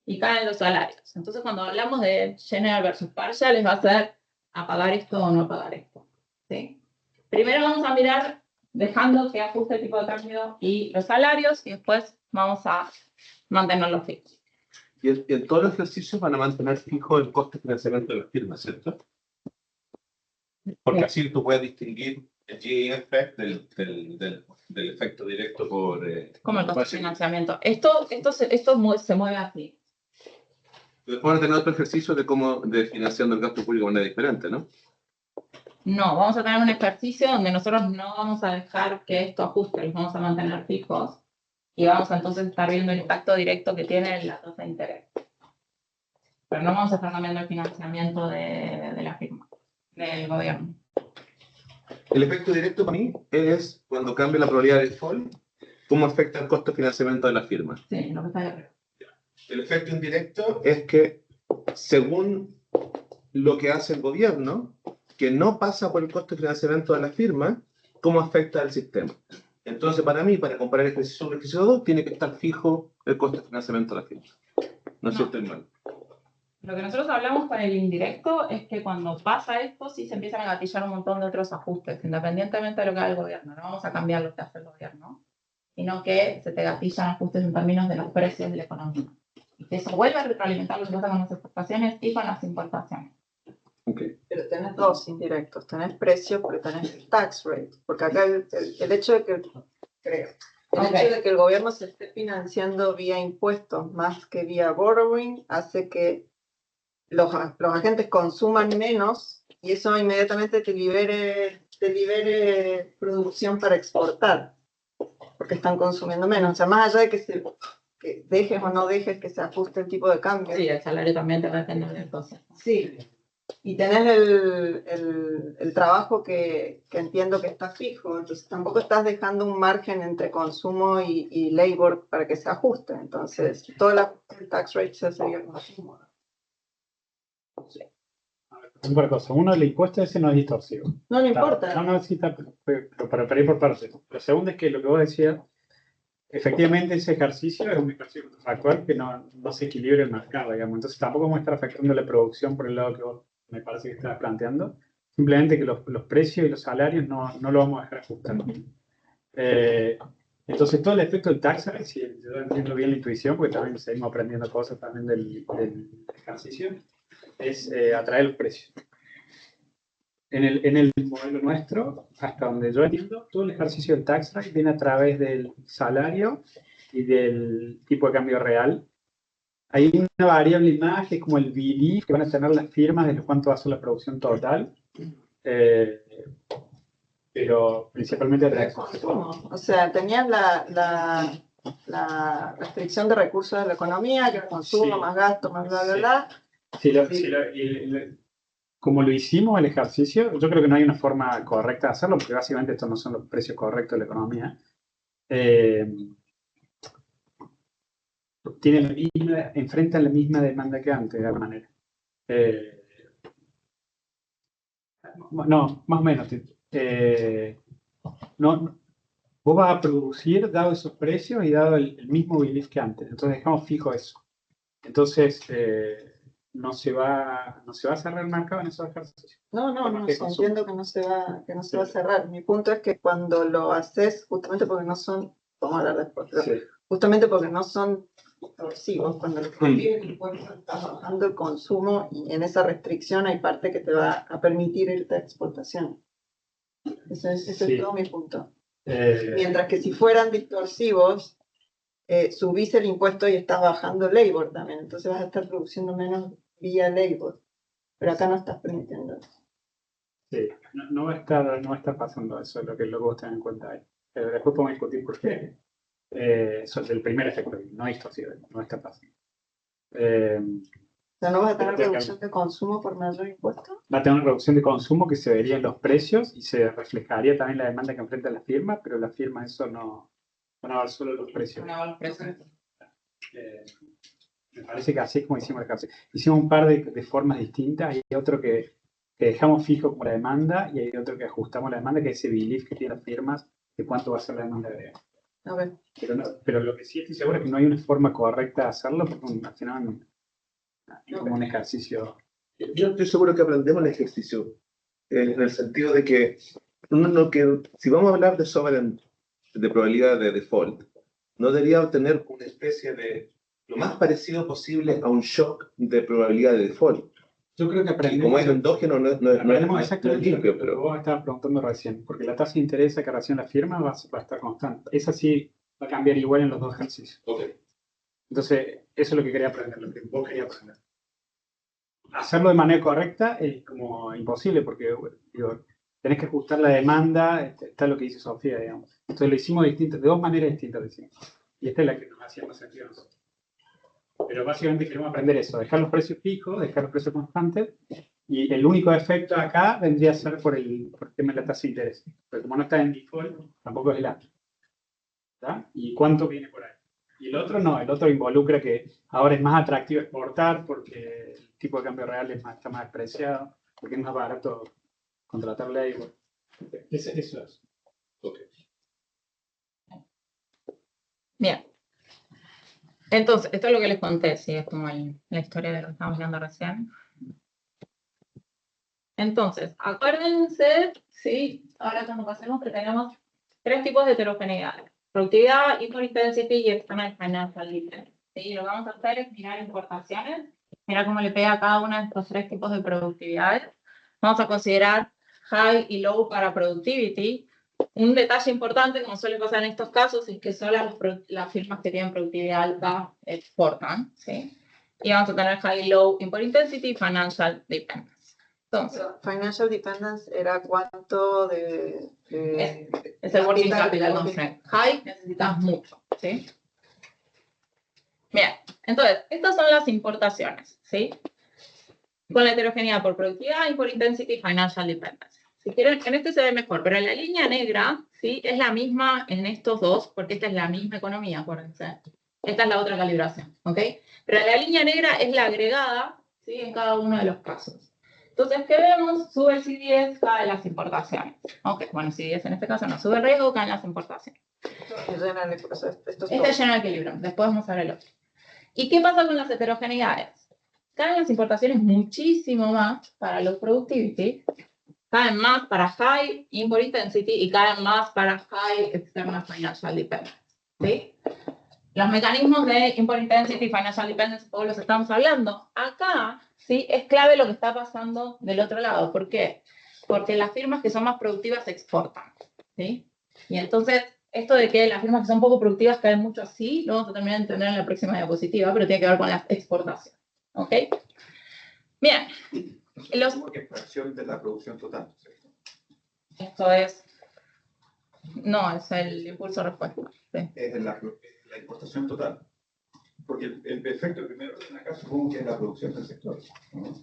y caen los salarios. Entonces, cuando hablamos de general versus partial, les va a ser a pagar esto o no pagar esto, ¿sí? Primero vamos a mirar dejando que ajuste el tipo de cambio y los salarios y después vamos a mantenerlos fijos. Y en todos los ejercicios van a mantener fijo el coste de financiamiento de la firma, ¿cierto? Porque así tú puedes distinguir el GE effect del efecto directo por... Como el coste de financiamiento. Esto se mueve así. Después van a tener otro ejercicio de financiando el gasto público de manera diferente, ¿no? No, vamos a tener un ejercicio donde nosotros no vamos a dejar que esto ajuste, los vamos a mantener fijos y vamos a entonces estar viendo el impacto directo que tiene la tasa de interés. Pero no vamos a estar cambiando el financiamiento de la firma, del gobierno. El efecto directo para mí es cuando cambia la probabilidad de default, cómo afecta el costo de financiamiento de la firma. Sí, lo que está arriba. El efecto indirecto es que según lo que hace el gobierno, que no pasa por el costo de financiamiento de la firma, cómo afecta al sistema. Entonces, para mí, para comparar ejercicio 1 y ejercicio 2, tiene que estar fijo el costo de financiamiento de la firma. No sé si estoy mal. Lo que nosotros hablamos con el indirecto es que cuando pasa esto, sí se empiezan a gatillar un montón de otros ajustes, independientemente de lo que haga el gobierno. No vamos a cambiar lo que hace el gobierno, sino que se te gatillan ajustes en términos de los precios de la economía. Y que eso vuelve a retroalimentar lo que pasa con las exportaciones y con las importaciones. Okay. Pero tenés dos indirectos, tenés precios, pero tenés el tax rate, porque acá el hecho de que, creo, el hecho de que el gobierno se esté financiando vía impuestos más que vía borrowing hace que los agentes consuman menos y eso inmediatamente te libere producción para exportar, porque están consumiendo menos. O sea, más allá de que dejes o no dejes que se ajuste el tipo de cambio. Sí, el salario también te va a depender de cosas. Sí. Y tenés el trabajo que entiendo que está fijo, entonces tampoco estás dejando un margen entre consumo y labor para que se ajuste. Entonces, todo el tax rate se sería consumo. Un par de cosas. Uno, el impuesto ese no es distorsivo. No le importa. No, sí está, pero para ir por partes. Lo segundo es que lo que vos decías, efectivamente ese ejercicio es un ejercicio factual que no se equilibra el mercado, digamos. Entonces tampoco vamos a estar afectando la producción por el lado que vos me parece que estás planteando. Simplemente que los precios y los salarios no lo vamos a dejar ajustar. Entonces todo el efecto del tax rate, si yo entiendo bien la intuición, porque también seguimos aprendiendo cosas también del ejercicio, es atraer los precios. En el modelo nuestro, hasta donde yo entiendo, todo el ejercicio del tax rate viene a través del salario y del tipo de cambio real. Hay una variable más que es como el belief que van a tener las firmas de cuánto va a ser la producción total, pero principalmente a través de consumo. O sea, tenías la restricción de recursos de la economía, que consumo, Sí. más gasto, más bla, bla, bla. Como lo hicimos el ejercicio, yo creo que no hay una forma correcta de hacerlo, porque básicamente estos no son los precios correctos de la economía. Enfrentan la misma demanda que antes, de alguna manera. No, más o menos. Vos vas a producir dado esos precios y dado el mismo belief que antes. Entonces dejamos fijo eso. Entonces no se va a cerrar el mercado en esos ejercicios. No, entiendo que no se va a cerrar. Mi punto es que cuando lo haces, justamente porque no son, vamos a hablar después, pero justamente porque no son distorsivos, cuando lo que viene el impuesto está bajando el consumo y en esa restricción hay parte que te va a permitir irte a exportación. Ese es todo mi punto. Mientras que si fueran distorsivos, subís el impuesto y estás bajando labor también, entonces vas a estar produciendo menos vía labor. Pero acá no estás permitiendo eso. Sí, no va a estar pasando eso, es lo que vos tenés en cuenta ahí. Pero después podemos discutir por qué. Eso es el primer efecto, no distorsión, no está pasando. O sea, no vas a tener Pero reducción de consumo por mayor impuesto. va a tener una reducción de consumo que se vería en los precios y se reflejaría también la demanda que enfrenta la firma, pero la firma eso no van a ver solo los precios. Me parece que así es como hicimos el ejercicio. Hicimos un par de formas distintas. Hay otro que dejamos fijo como la demanda y hay otro que ajustamos la demanda, que es ese belief que tienen las firmas de cuánto va a ser la demanda agregada. A ver. Pero lo que sí estoy seguro es que no hay una forma correcta de hacerlo, porque al final es como un ejercicio. Yo estoy seguro que aprendemos el ejercicio, en el sentido de que, si vamos a hablar de sovereign, de probabilidad de default, no debería obtener una especie de lo más parecido posible a un shock de probabilidad de default. Yo creo que Y aprendemos. como es endógeno, no es Exactamente limpio, lo que pero vos estabas preguntando recién, porque la tasa de interés que recién la firma va a estar constante. Esa sí va a cambiar igual en los dos ejercicios. Entonces, eso es lo que quería aprender, lo que vos querías aprender. Hacerlo de manera correcta es como imposible, porque digo, tenés que ajustar la demanda, está lo que dice Sofía, digamos. Entonces lo hicimos de dos maneras distintas. Y esta es la que nos hacía más sentido a nosotros. Pero básicamente queremos aprender eso, dejar los precios fijos, dejar los precios constantes, y el único efecto acá vendría a ser por el tema de la tasa de interés. Porque como no está en default, tampoco es el A. ¿Está? ¿Y cuánto viene por ahí? Y el otro no, el otro involucra que ahora es más atractivo exportar porque el tipo de cambio real está más despreciado, porque es más barato contratar labor. Eso es. Bien. Entonces, esto es lo que les conté, sí, es como la historia de lo que estábamos viendo recién. Entonces, acuérdense, sí, ahora cuando pasemos que tenemos tres tipos de heterogeneidad. Productividad, import intensity y external financial dependence. ¿Sí? Lo que vamos a hacer es mirar importaciones, mirar cómo le pega a cada uno de estos tres tipos de productividades. Vamos a considerar high y low para productivity. Un detalle importante, como suele pasar en estos casos, es que solo las firmas que tienen productividad alta exportan. ¿Sí? Y vamos a tener high y low import intensity y financial dependence. Entonces, Financial dependence era cuánto es el working capital constraint. High necesitas mucho, ¿sí? Bien, entonces, estas son las importaciones, ¿sí? Con la heterogeneidad por productividad, import intensity y financial dependence. Si quieren, en este se ve mejor, pero en la línea negra, ¿sí? Es la misma en estos dos, porque esta es la misma economía, acuérdense. Esta es la otra calibración, ¿ok? Pero la línea negra es la agregada, ¿sí? En cada uno de los casos. Entonces, ¿qué vemos? Sube el CDS, caen las importaciones. Ok, bueno, CDS en este caso no sube el riesgo, caen las importaciones. Este llena el equilibrio, después vamos a ver el otro. ¿Y qué pasa con las heterogeneidades? Caen las importaciones muchísimo más para los productivity, caen más para high import intensity y caen más para high external financial dependence. ¿Sí? Los mecanismos de import intensity y financial dependence, todos los estamos hablando. Acá, ¿sí? Es clave lo que está pasando del otro lado. ¿Por qué? Porque las firmas que son más productivas exportan. ¿Sí? Y entonces, esto de que las firmas que son poco productivas caen mucho así, lo vamos a terminar de entender en la próxima diapositiva, pero tiene que ver con las exportaciones. ¿Ok? Bien. Porque es fracción de la producción total. Esto es... No, es el impulso respuesta. Sí. Es la importación total. Porque el efecto primero en acá supongo que es la producción del sector, ¿no?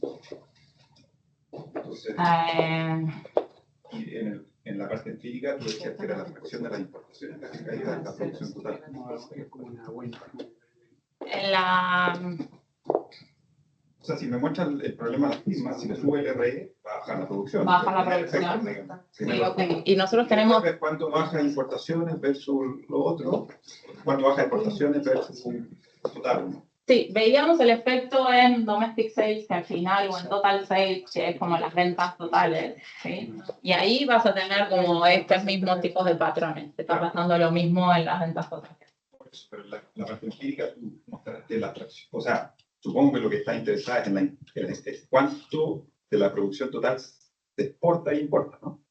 Entonces, y en la parte empírica tú decías que era la fracción de las importaciones la que caía de la producción total. En la... O sea, si me muestran el problema de las firmas, si me sube el RE, baja la producción. Baja la producción. Sí, okay. Y nosotros tenemos... ¿Cuánto baja importaciones versus lo otro? ¿Cuánto baja exportaciones versus un total? ¿No? Sí, veíamos el efecto en domestic sales, que al final, o en total sales, que es como las ventas totales, ¿sí? Y ahí vas a tener como estos mismos tipos de patrones. Te está pasando lo mismo en las ventas totales. Por eso, pero la parte empírica tú mostraste la fracción. O sea, supongo que lo que está interesado es cuánto de la producción total se exporta e importa, ¿no?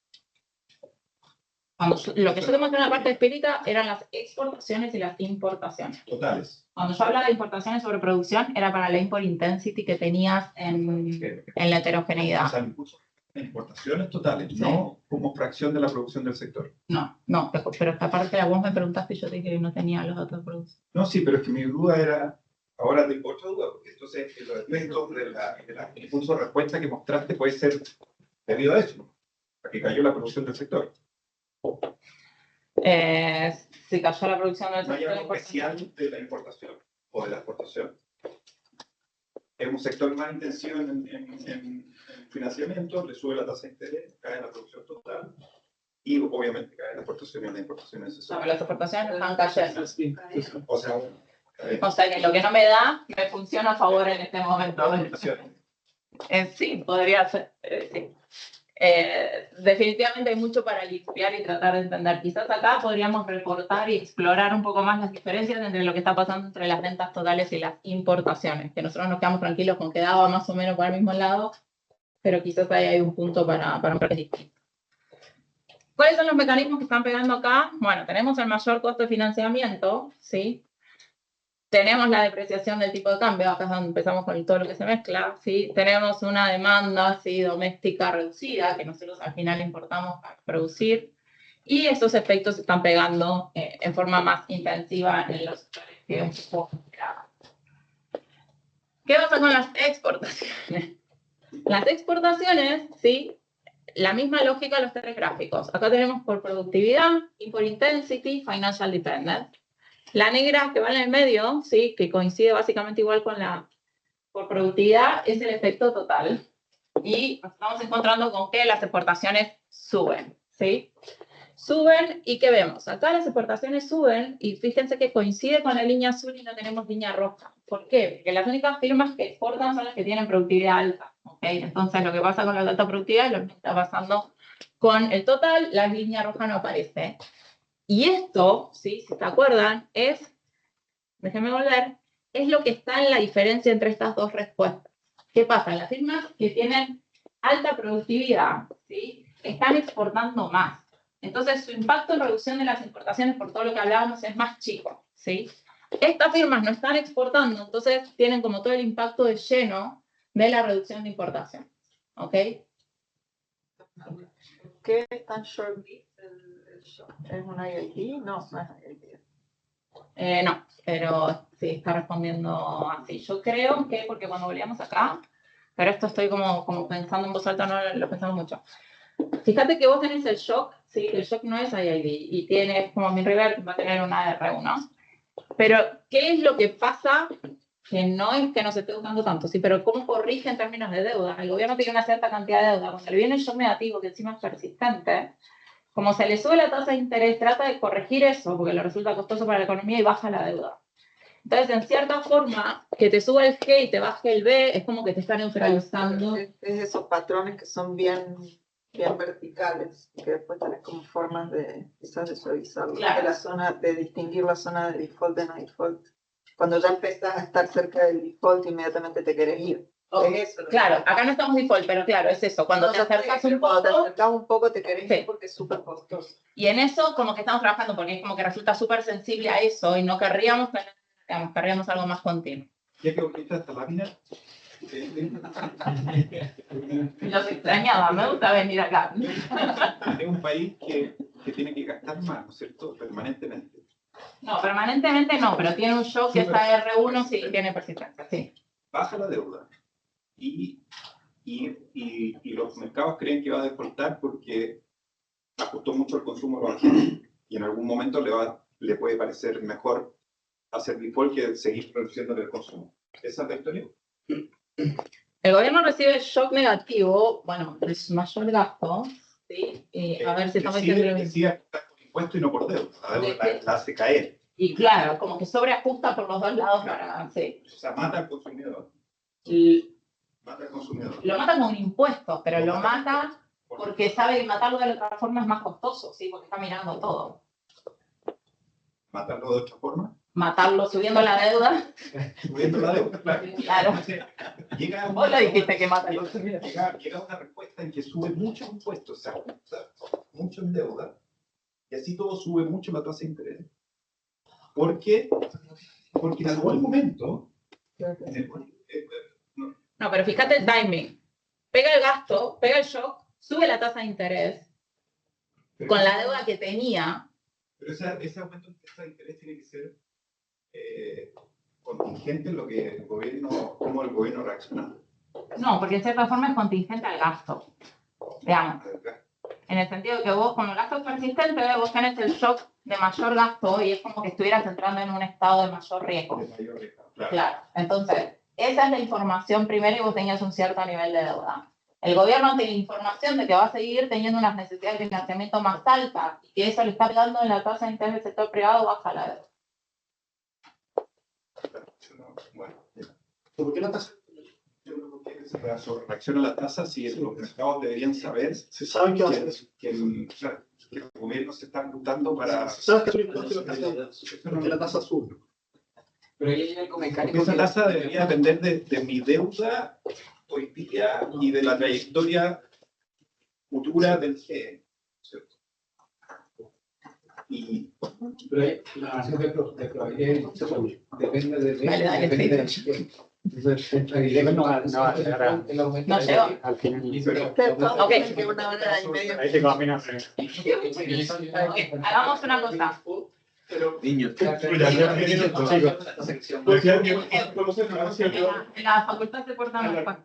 Vamos, lo que yo te mostré en la parte espírita eran las exportaciones y las importaciones. Totales. Cuando yo hablaba de importaciones sobre producción, era para la import intensity que tenías en la O heterogeneidad. sea, incluso en importaciones totales, no como fracción de la producción del sector. No, pero esta parte vos me preguntaste y yo te dije que no tenía los datos de producción. No, sí, pero es que mi duda era, ahora tengo otra duda, porque entonces los efectos de la impulso respuesta que mostraste puede ser debido a eso, a que cayó la producción del sector. Si cayó la producción del No hay sector, algo especial de la importación o de la exportación. Es un sector más intensivo en financiamiento, le sube la tasa de interés, cae la producción total y obviamente cae la exportación y la importación no, necesaria. las exportaciones no están cayendo. O sea, O sea que lo que no me da, me funciona a favor en este momento. exportaciones. Sí, podría ser. Sí. Definitivamente hay mucho para limpiar y tratar de entender. Quizás acá podríamos reportar y explorar un poco más las diferencias entre lo que está pasando entre las ventas totales y las importaciones, que nosotros nos quedamos tranquilos con que daba más o menos por el mismo lado, pero quizás ahí hay un punto para un ver distinto. ¿Cuáles son los mecanismos que están pegando acá? Bueno, tenemos el mayor costo de financiamiento, ¿sí? Tenemos la depreciación del tipo de cambio, acá es donde empezamos con todo lo que se mezcla, ¿sí? Tenemos una demanda, ¿sí?, doméstica reducida, que nosotros al final importamos para producir, y estos efectos se están pegando en forma más intensiva en los sectores que un poco esperaban. ¿Qué pasa con las exportaciones? Las exportaciones, ¿sí?, la misma lógica de los tres gráficos. Acá tenemos por productividad, import intensity, financial dependence. La negra que va en el medio, ¿sí?, que coincide básicamente igual con la por productividad, es el efecto total. Y nos estamos encontrando con que las exportaciones suben, ¿sí? Suben y ¿qué vemos? Acá las exportaciones suben y fíjense que coincide con la línea azul y no tenemos línea roja. ¿Por qué? Porque las únicas firmas que exportan son las que tienen productividad alta, ¿ok? Entonces lo que pasa con la alta productividad es lo que está pasando con el total, la línea roja no aparece. Y esto, ¿sí?, si se acuerdan, déjenme volver, es lo que está en la diferencia entre estas dos respuestas. ¿Qué pasa? Las firmas que tienen alta productividad, ¿sí?, están exportando más. Entonces, su impacto en reducción de las importaciones, por todo lo que hablábamos, es más chico, ¿sí? Estas firmas no están exportando, entonces tienen como todo el impacto de lleno de la reducción de importación, ¿ok? ¿Qué es tan short-lived el shock? ¿Es un IIT? No, no es IIT. No, pero sí, está respondiendo así. Yo creo que, porque cuando volvíamos acá, pero esto estoy como pensando en voz alta, no lo pensamos mucho. Fíjate que vos tenés el shock, sí, el shock no es IID, y tienes como mi river, va a tener una R1. Pero, ¿qué es lo que pasa? Que no es que no se esté usando tanto, sí, pero ¿cómo corrige en términos de deuda? El gobierno tiene una cierta cantidad de deuda. Cuando le viene el shock negativo, que encima es persistente, como se le sube la tasa de interés, trata de corregir eso, porque le resulta costoso para la economía y baja la deuda. Entonces, en cierta forma, que te suba el G y te baje el B, es como que te están neutralizando. Es esos patrones que son bien verticales, y que después tenés como formas de, quizás, de suavizarlo, Claro. de distinguir la zona de default de no default. Cuando ya empezás a estar cerca del default, inmediatamente te querés ir. Es eso, claro, acá no estamos default, pero claro, es eso. Cuando te acercas un poco, te querés ir porque es súper costoso. Y en eso, como que estamos trabajando, porque es como que resulta súper sensible a eso y no querríamos algo más continuo. Ya que ahorita esta lámina. Los extrañaba, me gusta venir acá. Es un país que tiene que gastar más, ¿no es cierto? Permanentemente. No, permanentemente no, pero tiene un shock que está R1, sí, tiene persistencia, sí. Baja la deuda y los mercados creen que va a defaultar porque ajustó mucho el consumo de la gente y en algún momento le puede parecer mejor hacer default que seguir reduciendo el consumo. ¿Esa es la historia? El gobierno recibe shock negativo, bueno, es mayor gasto, ¿sí? Y a ver si estamos diciendo lo mismo. Decía que está por impuesto y no por deuda. La deuda la hace caer. Y claro, como que sobreajusta por los dos lados para, sí. O sea, mata al consumidor. Mata al consumidor. Lo mata con impuestos, pero lo mata porque sabe que matarlo de otra forma es más costoso, ¿sí? Porque está mirando todo. ¿Matarlo de otra forma? Matarlo subiendo la deuda. Subiendo la deuda, claro. Claro. Vos lo dijiste que mata al consumidor. Llega una respuesta en que sube mucho impuestos, o sea, mucho en deuda, y así todo sube mucho la tasa de interés. Porque Porque en algún momento, No, pero fíjate el timing. Pega el gasto, pega el shock, sube la tasa de interés con la deuda que tenía. pero ese aumento de tasa de interés tiene que ser contingente en lo que el gobierno, cómo el gobierno reacciona. No, porque de cierta forma es contingente al gasto. Digamos. En el sentido que vos, con el gasto persistente, vos tenés el shock de mayor gasto y es como que estuvieras entrando en un estado de mayor riesgo. De mayor riesgo, claro. Claro. Entonces, esa es la información primero y vos tenías un cierto nivel de deuda. El gobierno tiene información de que va a seguir teniendo unas necesidades de financiamiento más altas y que eso le está pegando en la tasa de interés del sector privado, baja la deuda. Bueno, ¿por qué la tasa? Yo creo que se reacciona a la tasa si los mercados deberían saber. Se saben que va a hacer eso. Que el gobierno se está apuntando para. ¿Sabes qué es porque la tasa sube? Pero ahí hay algo mecánico. Esa tasa debería depender de mi deuda hoy día y de la trayectoria futura del GE, ¿cierto? Y pero ahí la relación de probabilidad depende de. Dale, dale, depende de No llegó. Ok. Ahí te caminas. Hagamos una cosa. Niños. En la facultad se portan mejor.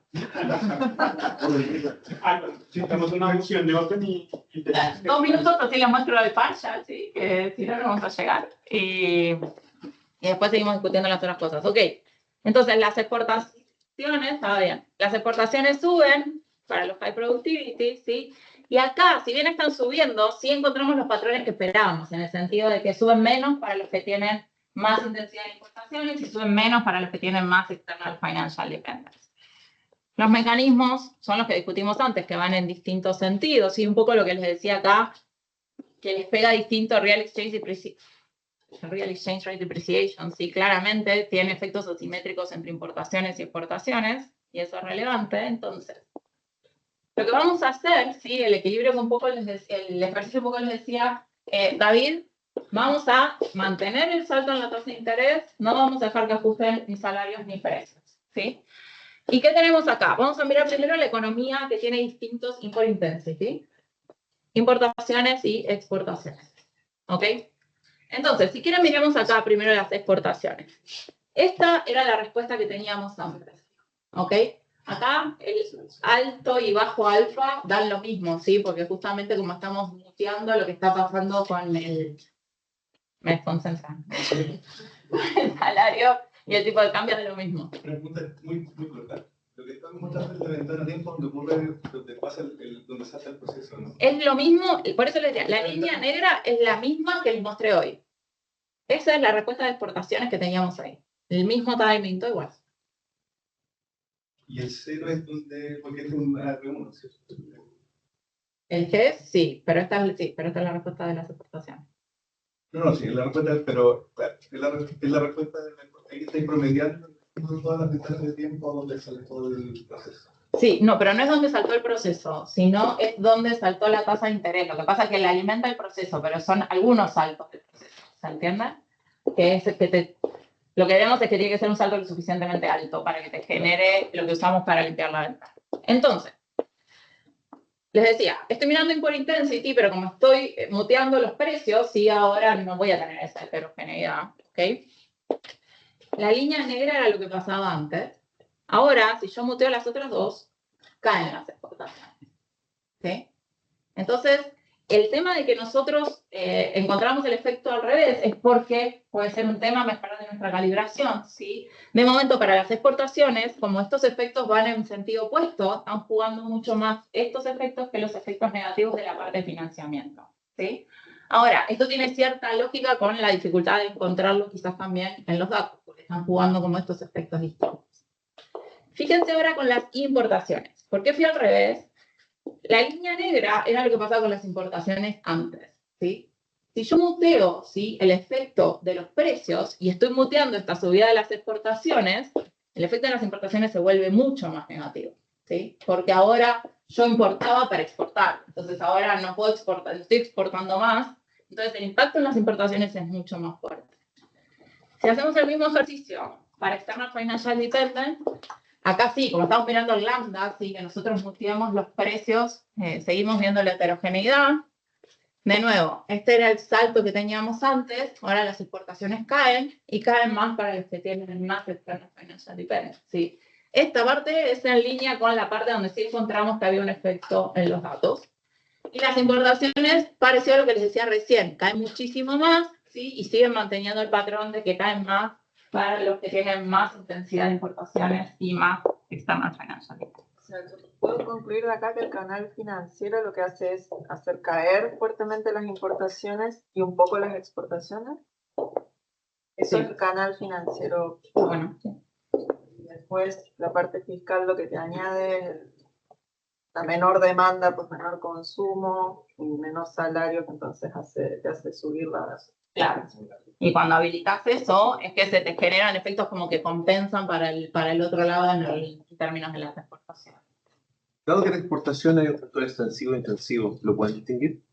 Estamos en una función de orden y 2 minutos, así les muestro el partial, ¿sí? Que si no, no vamos a llegar. Y después seguimos discutiendo las otras cosas. Ok, entonces las exportaciones, está bien, las exportaciones suben para los high productivity, ¿sí? Y acá, si bien están subiendo, sí encontramos los patrones que esperábamos, en el sentido de que suben menos para los que tienen más intensidad de importaciones y suben menos para los que tienen más external financial dependence. Los mecanismos son los que discutimos antes, que van en distintos sentidos, y un poco lo que les decía acá, que les pega distinto Real Exchange Rate Depreciation, sí, claramente tiene efectos asimétricos entre importaciones y exportaciones, y eso es relevante. Entonces, lo que vamos a hacer, sí, el equilibrio que un poco el ejercicio un poco les decía David, vamos a mantener el salto en la tasa de interés, no vamos a dejar que ajusten ni salarios ni precios, ¿sí? ¿Y qué tenemos acá? Vamos a mirar primero la economía que tiene distintos import intensity, importaciones y exportaciones, ¿ok? Entonces, si quieren miremos acá primero las exportaciones. Esta era la respuesta que teníamos antes, ¿ok? Acá el alto y bajo alfa dan lo mismo, ¿sí? Porque justamente como estamos muteando lo que está pasando con el... Me desconcentran. El salario y el tipo de cambio es lo mismo. Pregunta muy corta. Lo que estamos mostrando es la ventana de tiempo donde ocurre, donde pasa donde salta el proceso, ¿no? Es lo mismo, por eso les decía, la línea negra es la misma que les mostré hoy. Esa es la respuesta de exportaciones que teníamos ahí. El mismo timing, todo igual. Y el cero es donde, porque es un R1, ¿cierto? El G, sí, pero esta es la respuesta de las exportaciones. No, sí, es la respuesta, pero claro, es la respuesta de ahí está promediando todas las ventanas de tiempo donde sale todo el proceso. Sí, no, pero no es donde saltó el proceso, sino es donde saltó la tasa de interés. Lo que pasa es que le alimenta el proceso, pero son algunos saltos del proceso, ¿se entiende? Que es que lo que vemos es que tiene que ser un salto lo suficientemente alto para que te genere lo que usamos para limpiar la ventana. Entonces, les decía, estoy mirando import intensity, pero como estoy muteando los precios, sí, ahora no voy a tener esa heterogeneidad, ¿ok? La línea negra era lo que pasaba antes. Ahora, si yo muteo las otras dos, caen las exportaciones, ¿sí? Entonces, el tema de que nosotros encontramos el efecto al revés es porque puede ser un tema mejorar de nuestra calibración, ¿sí? De momento, para las exportaciones, como estos efectos van en sentido opuesto, están jugando mucho más estos efectos que los efectos negativos de la parte de financiamiento, ¿sí? Ahora, esto tiene cierta lógica con la dificultad de encontrarlo quizás también en los datos, porque están jugando como estos efectos distintos. Fíjense ahora con las importaciones. ¿Por qué fui al revés? La línea negra era lo que pasaba con las importaciones antes, ¿sí? Si yo muteo, ¿sí?, el efecto de los precios y estoy muteando esta subida de las exportaciones, el efecto de las importaciones se vuelve mucho más negativo, ¿sí? Porque ahora yo importaba para exportar, entonces ahora no puedo exportar, estoy exportando más, entonces el impacto en las importaciones es mucho más fuerte. Si hacemos el mismo ejercicio para External Financial Dependent, acá sí, como estamos mirando el lambda, sí, que nosotros multiplicamos los precios, seguimos viendo la heterogeneidad. De nuevo, este era el salto que teníamos antes, ahora las exportaciones caen y caen más para los que tienen más External Financial Dependent. ¿Sí? Esta parte es en línea con la parte donde sí encontramos que había un efecto en los datos. Y las importaciones, pareció a lo que les decía recién, caen muchísimo más, ¿sí? Y siguen manteniendo el patrón de que caen más para los que tienen más intensidad de importaciones y más External Financial Dependent. O sea, puedo concluir de acá que el canal financiero lo que hace es hacer caer fuertemente las importaciones y un poco las exportaciones. Eso Sí. es el canal financiero. Bueno, sí. Y después la parte fiscal lo que te añade es la menor demanda, pues menor consumo y menos salarios, entonces te hace subir las... Claro. Y cuando habilitas eso, es que se te generan efectos como que compensan para el otro lado en términos de las exportaciones. Dado que en exportación hay un factor extensivo e intensivo, ¿lo pueden distinguir?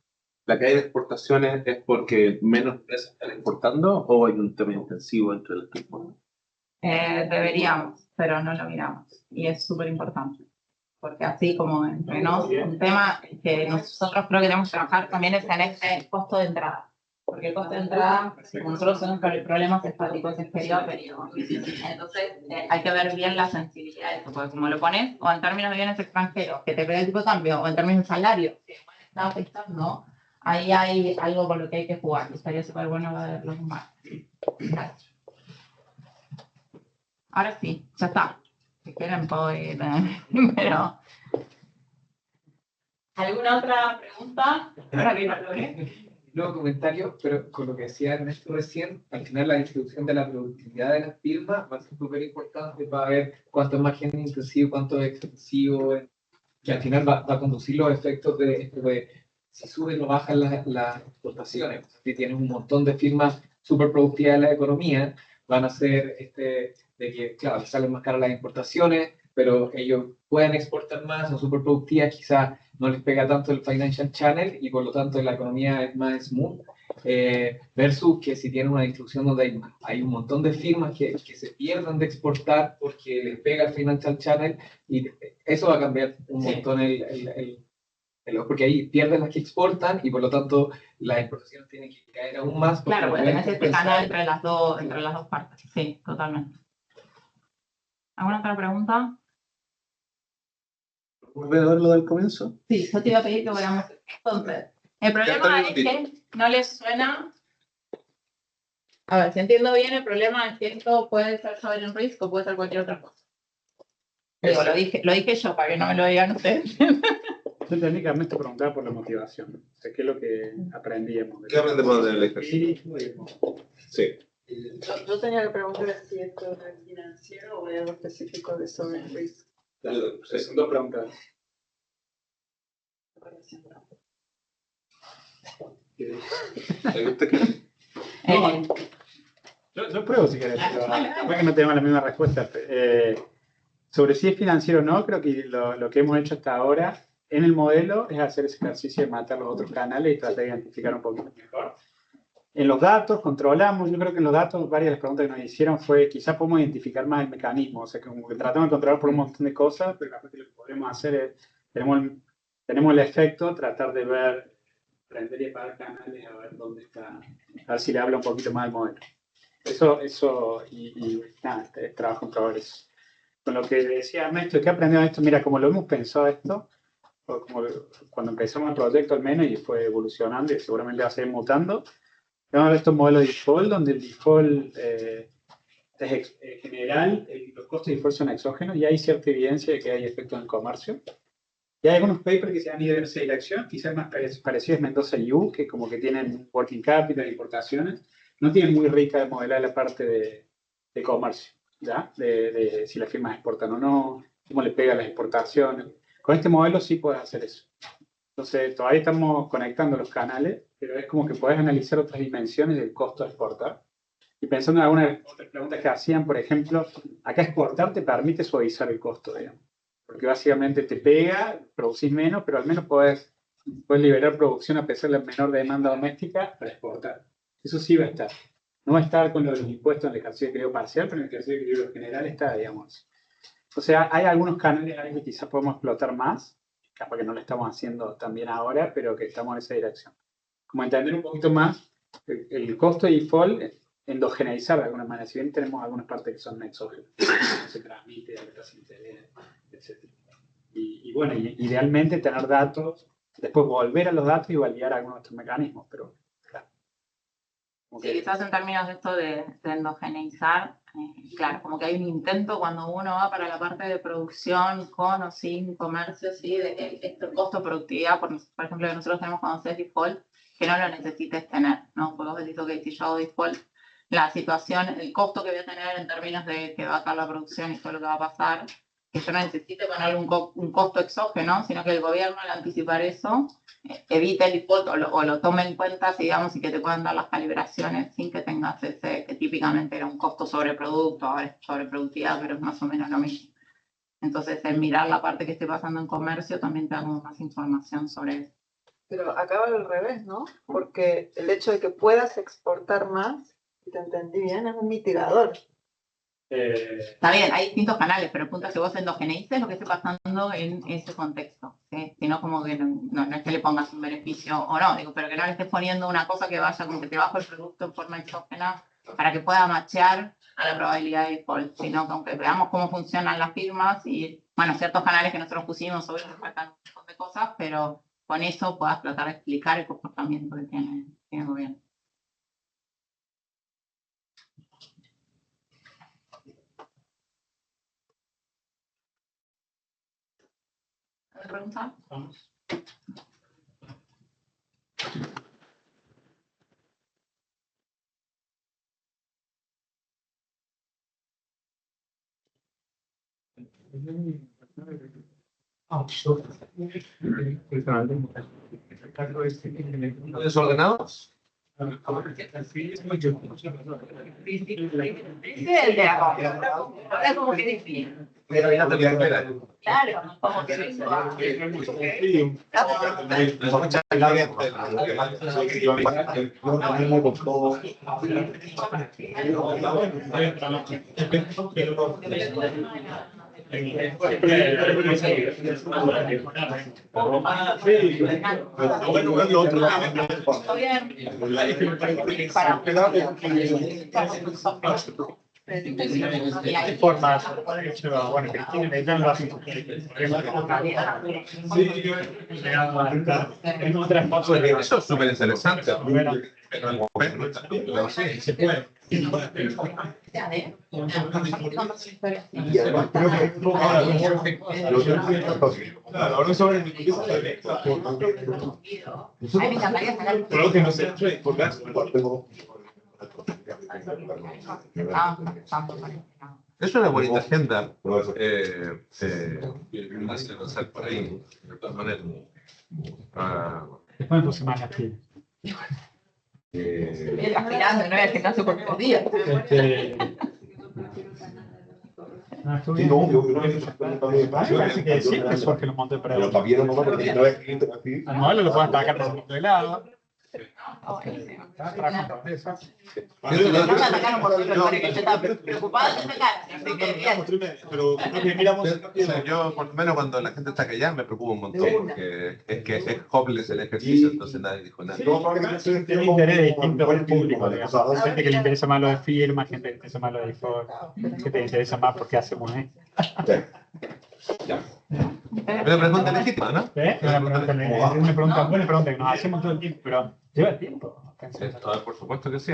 ¿La caída de exportaciones es porque menos empresas están exportando o hay un tema intensivo entre los que exportan? Deberíamos, pero no lo miramos. Y es súper importante. Porque así como entre nos, un tema que nosotros creo que tenemos que trabajar también es en este costo de entrada. Porque el costo de entrada, como nosotros tenemos problemas estáticos exterior, entonces hay que ver bien la sensibilidad de eso, porque como lo pones, o en términos de bienes extranjeros, que te pega el tipo de cambio, o en términos de salario, que está afectando, ahí hay algo con lo que hay que jugar. Estaría súper bueno verlo más. Gracias. Ahora sí, ya está. Si quieren puedo ir, pero... ¿Alguna otra pregunta? Ahora que no lo ve. Nuevo comentario, pero con lo que decía Ernesto recién, al final la distribución de la productividad de las firmas va a ser súper importante para ver cuánto es margen intensivo, cuánto es extensivo, que al final va a conducir los efectos de si suben o bajan las exportaciones. Si tienes un montón de firmas súper productivas en la economía, van a ser de que, claro, salen más caras las importaciones, pero ellos pueden exportar más, son súper productivas, quizás no les pega tanto el financial channel y por lo tanto la economía es más smooth, versus que si tienen una distribución donde hay un montón de firmas que se pierden de exportar porque les pega el financial channel y eso va a cambiar un montón porque ahí pierden las que exportan y por lo tanto las importaciones tienen que caer aún más. Claro, porque tenés este canal entre las dos partes. Sí, totalmente. ¿Alguna otra pregunta? ¿Volver a ver lo del comienzo? Sí, yo te iba a pedir que fuéramos. Entonces, el problema es que no les suena. A ver, si entiendo bien, el problema es que esto puede ser sovereign risk o puede ser cualquier otra cosa. Digo, lo dije yo para que no me lo digan ustedes. Yo técnicamente preguntaba por la motivación. O sea, ¿qué es lo que aprendíamos? ¿Qué aprendemos del ejercicio? Sí. Yo tenía que preguntar si esto es financiero o es algo específico de sovereign risk. Son dos preguntas. Yo pruebo si querés, pero capaz que no tenemos la misma respuesta. Sobre si es financiero o no, creo que lo que hemos hecho hasta ahora en el modelo es hacer ese ejercicio de matar los otros canales y tratar de identificar un poquito mejor. En los datos controlamos, yo creo que en los datos varias de las preguntas que nos hicieron fue quizás podemos identificar más el mecanismo, o sea, como que tratamos de controlar por un montón de cosas, pero capaz que lo que podemos hacer es, tenemos el efecto, tratar de ver, prender y apagar canales, a ver dónde está, a ver si le habla un poquito más al modelo. Eso y nada, es trabajo en probar eso. Con lo que decía Ernesto, ¿qué aprendió de esto? Mira, como lo hemos pensado esto, o como cuando empezamos el proyecto al menos y fue evolucionando y seguramente va a seguir mutando, tenemos estos modelos de default, donde el default es general, los costos de default son exógenos y hay cierta evidencia de que hay efectos en el comercio. Y hay algunos papers que se han ido en esa dirección, quizás más parecidos a Mendoza U, que como que tienen working capital, importaciones, no tienen muy rica de modelar la parte de comercio, ¿ya? De si las firmas exportan o no, cómo le pega las exportaciones. Con este modelo sí puedes hacer eso. Entonces, todavía estamos conectando los canales, pero es como que puedes analizar otras dimensiones del costo de exportar. Y pensando en algunas otras preguntas que hacían, por ejemplo, acá exportar te permite suavizar el costo, digamos. Porque básicamente te pega, producís menos, pero al menos puedes liberar producción a pesar de la menor demanda doméstica para exportar. Eso sí va a estar. no va a estar con los impuestos en el ejercicio de equilibrio parcial, pero en el ejercicio de equilibrio general está, digamos. O sea, hay algunos canales ahí que quizás podemos explotar más, capaz que no lo estamos haciendo tan bien ahora, pero que estamos en esa dirección. Como entender un poquito más el costo de default, endogeneizar de alguna manera, si bien tenemos algunas partes que son exógenas, se transmite, se interés, etc. Y bueno, idealmente tener datos, después volver a los datos y validar algunos de estos mecanismos, pero claro. Sí, quizás en términos de esto de endogeneizar, claro, como que hay un intento cuando uno va para la parte de producción con o sin comercio, ¿sí? De este costo de productividad, por ejemplo, que nosotros tenemos cuando haces default, que no lo necesites tener, ¿no? Porque vos decís, ok, si yo hago default, la situación, el costo que voy a tener en términos de que va a caer la producción y todo lo que va a pasar, que yo no necesite ponerle un costo exógeno, sino que el gobierno al anticipar eso evite el default o lo tome en cuenta, digamos, y que te puedan dar las calibraciones sin que tengas ese, que típicamente era un costo sobre producto, ahora es sobre productividad, pero es más o menos lo mismo. Entonces, el mirar la parte que esté pasando en comercio también te da como más información sobre eso. Pero acá va al revés, ¿no? Porque el hecho de que puedas exportar más, si te entendí bien, es un mitigador. Está bien, hay distintos canales, pero el punto es que vos endogeneices lo que esté pasando en ese contexto, ¿sí? Sino como que no es que le pongas un beneficio o no, digo, pero que no le estés poniendo una cosa que vaya como que te bajo el producto en forma exógena para que pueda machear a la probabilidad de default, sino que aunque veamos cómo funcionan las firmas y, bueno, ciertos canales que nosotros pusimos, sobre que faltan un montón de cosas, pero con eso puedas tratar de explicar el comportamiento que tiene el gobierno. ¿Alguna pregunta? ¿Desordenados? Sí, el de la ahora como que difícil. Pero ya te voy a Claro, como que Hay formas, bueno, Cristina me dan las Eso es súper interesante. Pero el momento también, sí, se puede. Claro, sobre pero que no sé, por es una bonita agenda. Me hace pasar por ahí, de todas maneras. Después me puse más activo. Aspirando, no voy al gimnasio por día. Parece que siempre surge un montón de Pero preguntas. todavía no porque no es escrito así. Al modelo lo puedes atacar por de lado. pero creo que miramos yo, por lo menos, cuando la gente está callada, me preocupa un montón, porque es que es hopeless el ejercicio, entonces nadie dijo nada. Tiene interés distinto del público. Hay gente que le interesa más lo de firma, gente que le interesa más lo de default, gente que le interesa más porque hacemos esto. Pero pregunta legítima, ¿no? Una pregunta buena pregunta que nos hacemos todo el tiempo, pero lleva tiempo. Por supuesto que sí.